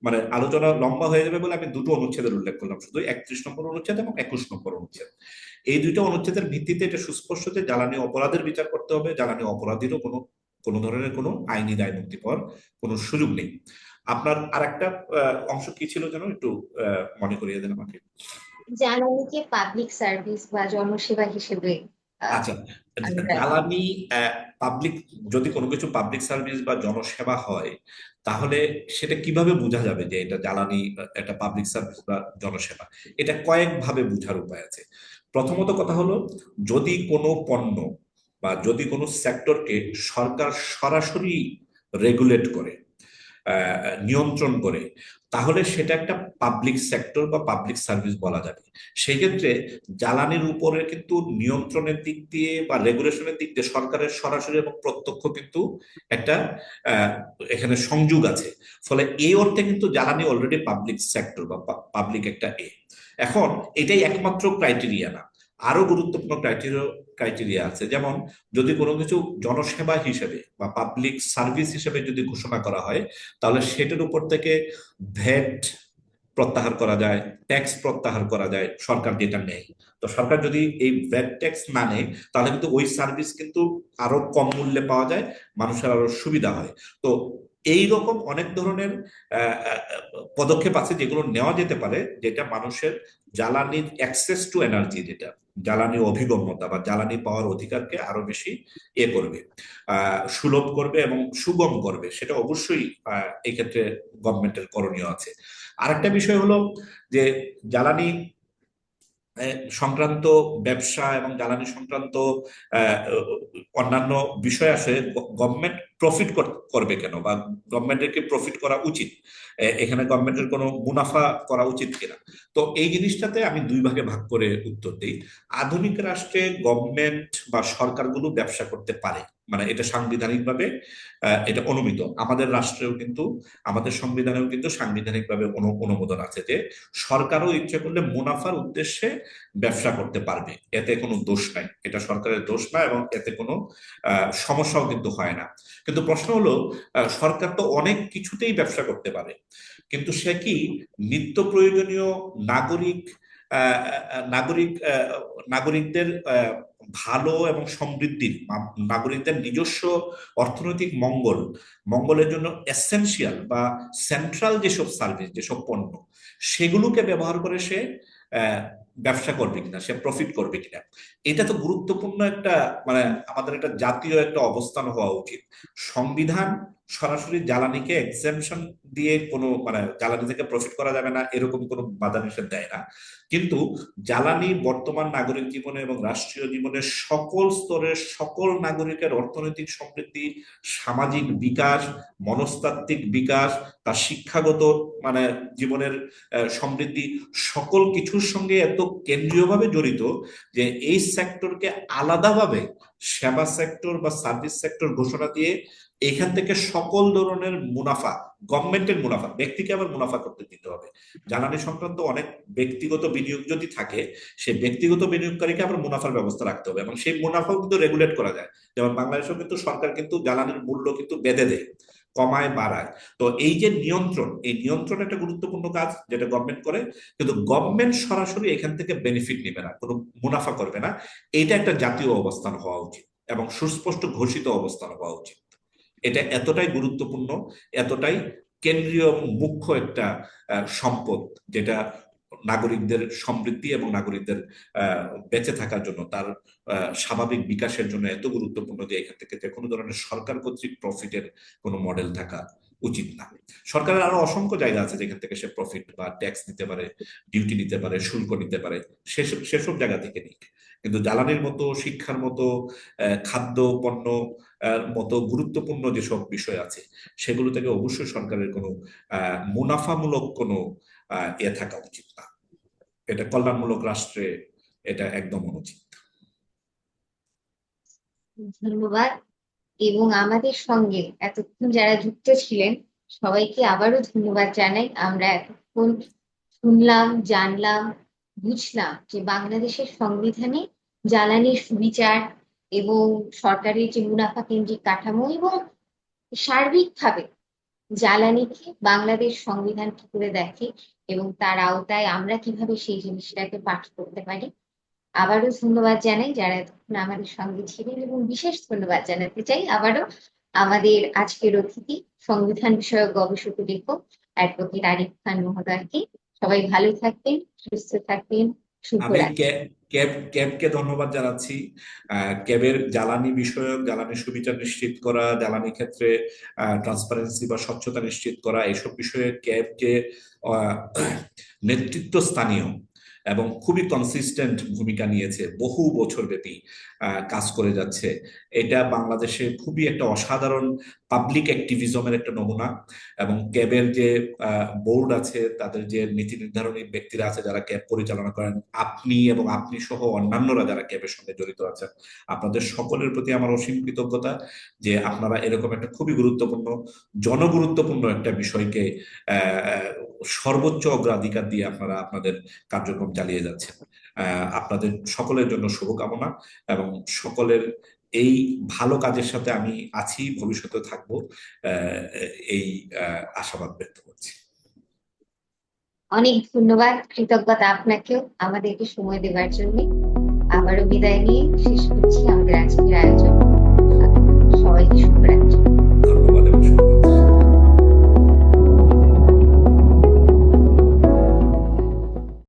মানে আলোচনা লম্বা হয়ে যাবে বলে আমি দুটো অনুচ্ছেদের উল্লেখ করলাম, শুধু 31 নম্বর অনুচ্ছেদ এবং 21 নম্বর অনুচ্ছেদ। এই দুটো অনুচ্ছেদের ভিত্তিতে এটা সুস্পষ্ট যে জ্বালানি অপরাধের বিচার করতে হবে, জ্বালানি অপরাধীরও কোনো কোনো ধরনের কোনো আইনি দায় মুক্তি পাওয়ার কোনো সুযোগ নেই। আপনার আর একটা অংশ কি ছিল যেন, একটু মনে করিয়ে দেন আমাকে। জ্বালানিকে পাবলিক সার্ভিস বা জনসেবা হিসেবে আহ, আচ্ছা, আমরা জ্বালানি পাবলিক, যদি কোনো কিছু পাবলিক সার্ভিস বা জনসেবা হয়, তাহলে সেটা কিভাবে বোঝা যাবে যে এটা জ্বালানি একটা পাবলিক সার্ভিস বা জনসেবা? এটা কয়েক ভাবে বোঝার উপায় আছে। প্রথমত কথা হলো, যদি কোনো পণ্য বা যদি কোনো সেক্টরকে সরকার সরাসরি রেগুলেট করে, নিয়ন্ত্রণ করে, তাহলে সেটা একটা পাবলিক সেক্টর বা পাবলিক সার্ভিস বলা যাবে। সেই ক্ষেত্রে জ্বালানির উপরে কিন্তু নিয়ন্ত্রণের দিক দিয়ে বা রেগুলেশনের দিক দিয়ে সরকারের সরাসরি এবং প্রত্যক্ষ কিন্তু একটা আহ, এখানে সংযোগ আছে। ফলে এই অর্থে কিন্তু জ্বালানি অলরেডি পাবলিক সেক্টর বা পাবলিক একটা এখন এটাই একমাত্র ক্রাইটেরিয়া না, আরো গুরুত্বপূর্ণ ক্রাইটেরিয়া আছে। যেমন যদি কোনো কিছু জনসেবা হিসেবে বা পাবলিক সার্ভিস হিসেবে যদি ঘোষণা করা হয়, তাহলে সেটার উপর থেকে ভ্যাট প্রত্যাহার করা যায়, ট্যাক্স প্রত্যাহার করা যায়, সরকার যেটা নেয়। তো সরকার যদি এই ভ্যাট ট্যাক্স না নেয়, তাহলে কিন্তু ওই সার্ভিস কিন্তু আরো কম মূল্যে পাওয়া যায়, মানুষের আরো সুবিধা হয়। তো এই রকম অনেক ধরনের পদক্ষেপ আছে যেগুলো নেওয়া যেতে পারে, যেটা মানুষের জ্বালানির অ্যাক্সেস টু এনার্জি, যেটা জ্বালানি অভিগম্যতা বা জ্বালানি পাওয়ার অধিকারকে আরো বেশি করবে, সুলভ করবে এবং সুগম করবে। সেটা অবশ্যই এই ক্ষেত্রে গভর্নমেন্টের করণীয় আছে। আরেকটা বিষয় হলো যে জ্বালানি সংক্রান্ত ব্যবসা এবং জ্বালানি সংক্রান্ত আহ, অন্যান্য বিষয় আসে, গভর্নমেন্ট প্রফিট করবে কেন, বা গভর্নমেন্টের কি প্রফিট করা উচিত, এখানে গভর্নমেন্টের কোনো মুনাফা করা উচিত কিনা। তো এই জিনিসটাতে আমি দুই ভাগে ভাগ করে উত্তর দিই। আধুনিক রাষ্ট্রে গভর্নমেন্ট বা সরকারগুলো ব্যবসা করতে পারে, মানে এটা সাংবিধানিকভাবে এটা অনুমিত। আমাদের রাষ্ট্রেও কিন্তু, আমাদের সংবিধানেও কিন্তু সাংবিধানিকভাবে অনুমোদন আছে যে সরকারও ইচ্ছে করলে মুনাফার উদ্দেশ্যে ব্যবসা করতে পারবে, এতে কোনো দোষ নাই, এটা সরকারের দোষ না এবং এতে কোনো সমস্যাও কিন্তু হয় না। কিন্তু প্রশ্ন হলো, সরকার তো অনেক কিছুতেই ব্যবসা করতে পারে, কিন্তু সে কি নিত্য প্রয়োজনীয় নাগরিক আহ, নাগরিক নাগরিকদের ভালো এবং সমৃদ্ধির, নাগরিকদের নিজস্ব অর্থনৈতিক মঙ্গলের জন্য এসেনশিয়াল বা সেন্ট্রাল যেসব সার্ভিস, যেসব পণ্য, সেগুলোকে ব্যবহার করে সে আহ, ব্যবসা করবে কিনা, সে প্রফিট করবে কিনা? এটা তো গুরুত্বপূর্ণ একটা, মানে আমাদের একটা জাতীয় একটা অবস্থান হওয়া উচিত। সংবিধান সরাসরি জ্বালানিকে এক্সেমশন দিয়ে কোনো মানে জ্বালানি থেকে প্রফিট করা যাবে না এরকম কোনো বাধা নিষেধ দেয় না, কিন্তু জ্বালানি বর্তমান নাগরিক জীবনে এবং রাষ্ট্রীয় জীবনের সকল স্তরের সকল নাগরিকের অর্থনৈতিক সমৃদ্ধি, সামাজিক বিকাশ, মনস্তাত্ত্বিক বিকাশ, তার শিক্ষাগত মানে জীবনের সমৃদ্ধি, সকল কিছুর সঙ্গে এত কেন্দ্রীয়ভাবে জড়িত যে এই সেক্টরকে আলাদাভাবে সেবা সেক্টর বা সার্ভিস সেক্টর ঘোষণা দিয়ে এখান থেকে সকল ধরনের মুনাফা, গভর্নমেন্টের মুনাফা, ব্যক্তিকে আবার মুনাফা করতে দিতে হবে। জ্বালানি সংক্রান্ত অনেক ব্যক্তিগত বিনিয়োগ যদি থাকে, সেই ব্যক্তিগত বিনিয়োগকারীকে আবার মুনাফার ব্যবস্থা রাখতে হবে এবং সেই মুনাফাও কিন্তু রেগুলেট করা যায়। যেমন বাংলাদেশেও কিন্তু সরকার কিন্তু জ্বালানির মূল্য কিন্তু বেঁধে দেয়, কমায় বাড়ায়। তো এই যে নিয়ন্ত্রণ, এই নিয়ন্ত্রণ একটা গুরুত্বপূর্ণ কাজ যেটা গভর্নমেন্ট করে, কিন্তু গভর্নমেন্ট সরাসরি এখান থেকে বেনিফিট নেবে না, কোনো মুনাফা করবে না। এটা একটা জাতীয় অবস্থান হওয়া উচিত এবং সুস্পষ্ট ঘোষিত অবস্থান হওয়া উচিত। এটা এতটাই গুরুত্বপূর্ণ, এতটাই কেন্দ্রীয় এবং মুখ্য একটা সম্পদ, যেটা নাগরিকদের সমৃদ্ধি এবং নাগরিকদের বেঁচে থাকার জন্য, তার স্বাভাবিক বিকাশের জন্য এত গুরুত্বপূর্ণ যে এখান থেকে যে কোনো ধরনের সরকার কর্তৃক প্রফিটের কোনো মডেল থাকা উচিত না। সরকারের আরো অসংখ্য জায়গা আছে যেখান থেকে সে প্রফিট বা ট্যাক্স নিতে পারে, ডিউটি নিতে পারে, শুল্ক নিতে পারে, সেসব সেসব জায়গা থেকে নিক, কিন্তু জ্বালানির মতো, শিক্ষার মতো, খাদ্য পণ্য মতো গুরুত্বপূর্ণ যেসব বিষয় আছে সেগুলো থেকে অবশ্যই সরকারের কোনো মুনাফামূলক কোনো থাকা উচিত না। এটা কল্যাণমূলক রাষ্ট্রে এটা একদম অনুচিত। ধন্যবাদ। এবং আমাদের সঙ্গে এতক্ষণ যারা যুক্ত ছিলেন সবাইকে আবারও ধন্যবাদ জানাই। আমরা এতক্ষণ শুনলাম, জানলাম, বুঝলাম যে বাংলাদেশের সংবিধানে জ্বালানির সুবিচার এবং সরকারের যে মুনাফা কেন্দ্রিক কাঠামো এবং সার্বিকভাবে জ্বালানিকে বাংলাদেশ সংবিধান কি করে দেখে এবং তার আওতায় আমরা কিভাবে সেই জিনিসটাকে পাঠ করতে পারি। আবারও ধন্যবাদ জানাই যারা এতক্ষণ আমাদের সঙ্গে ছিলেন, এবং বিশেষ ধন্যবাদ জানাতে চাই আবারও আমাদের আজকের অতিথি, সংবিধান বিষয়ক গবেষক লেখক অ্যাডভোকেট আরিফ খান মহোদয়কে। সবাই ভালো থাকবেন, সুস্থ থাকবেন, আমি শুভরাত্রি। ক্যাবকে ধন্যবাদ জানাচ্ছি। ক্যাবের জ্বালানি বিষয়ক, জ্বালানি সুবিচার নিশ্চিত করা, জ্বালানি ক্ষেত্রে ট্রান্সপারেন্সি বা স্বচ্ছতা নিশ্চিত করা, এসব বিষয়ে ক্যাব যে নেতৃত্ব স্থানীয় এবং খুবই কনসিস্টেন্ট ভূমিকা নিয়েছে, বহু বছর ব্যাপী কাজ করে যাচ্ছে, এটা বাংলাদেশে খুবই একটা অসাধারণ পাবলিক অ্যাক্টিভিজমের একটা নমুনা। এবং ক্যাবের যে বোর্ড আছে, তাদের যে নীতি নির্ধারণী ব্যক্তিরা আছে যারা ক্যাব পরিচালনা করেন, আপনি এবং আপনি সহ অন্যান্যরা যারা ক্যাবের সঙ্গে জড়িত আছেন, আপনাদের সকলের প্রতি আমার অসীম কৃতজ্ঞতা যে আপনারা এরকম একটা খুবই গুরুত্বপূর্ণ, জনগুরুত্বপূর্ণ একটা বিষয়কে সর্বোচ্চ অগ্রাধিকার দিয়ে আপনারা আপনাদের কার্যক্রম চালিয়ে যাচ্ছেন। আপনাদের সকলের জন্য শুভকামনা এবং সকলের এই ভালো কাজের সাথে আমি আছি, ভবিষ্যতে থাকবো, এই আশাবাদ ব্যক্ত করছি। অনেক ধন্যবাদ, কৃতজ্ঞতা আপনাকেও আমাদেরকে সময় দেওয়ার জন্য। আবারও বিদায় নিয়ে শেষ করছি আমাদের আজকের আয়োজন। সবাইকে শুভরাত্রি।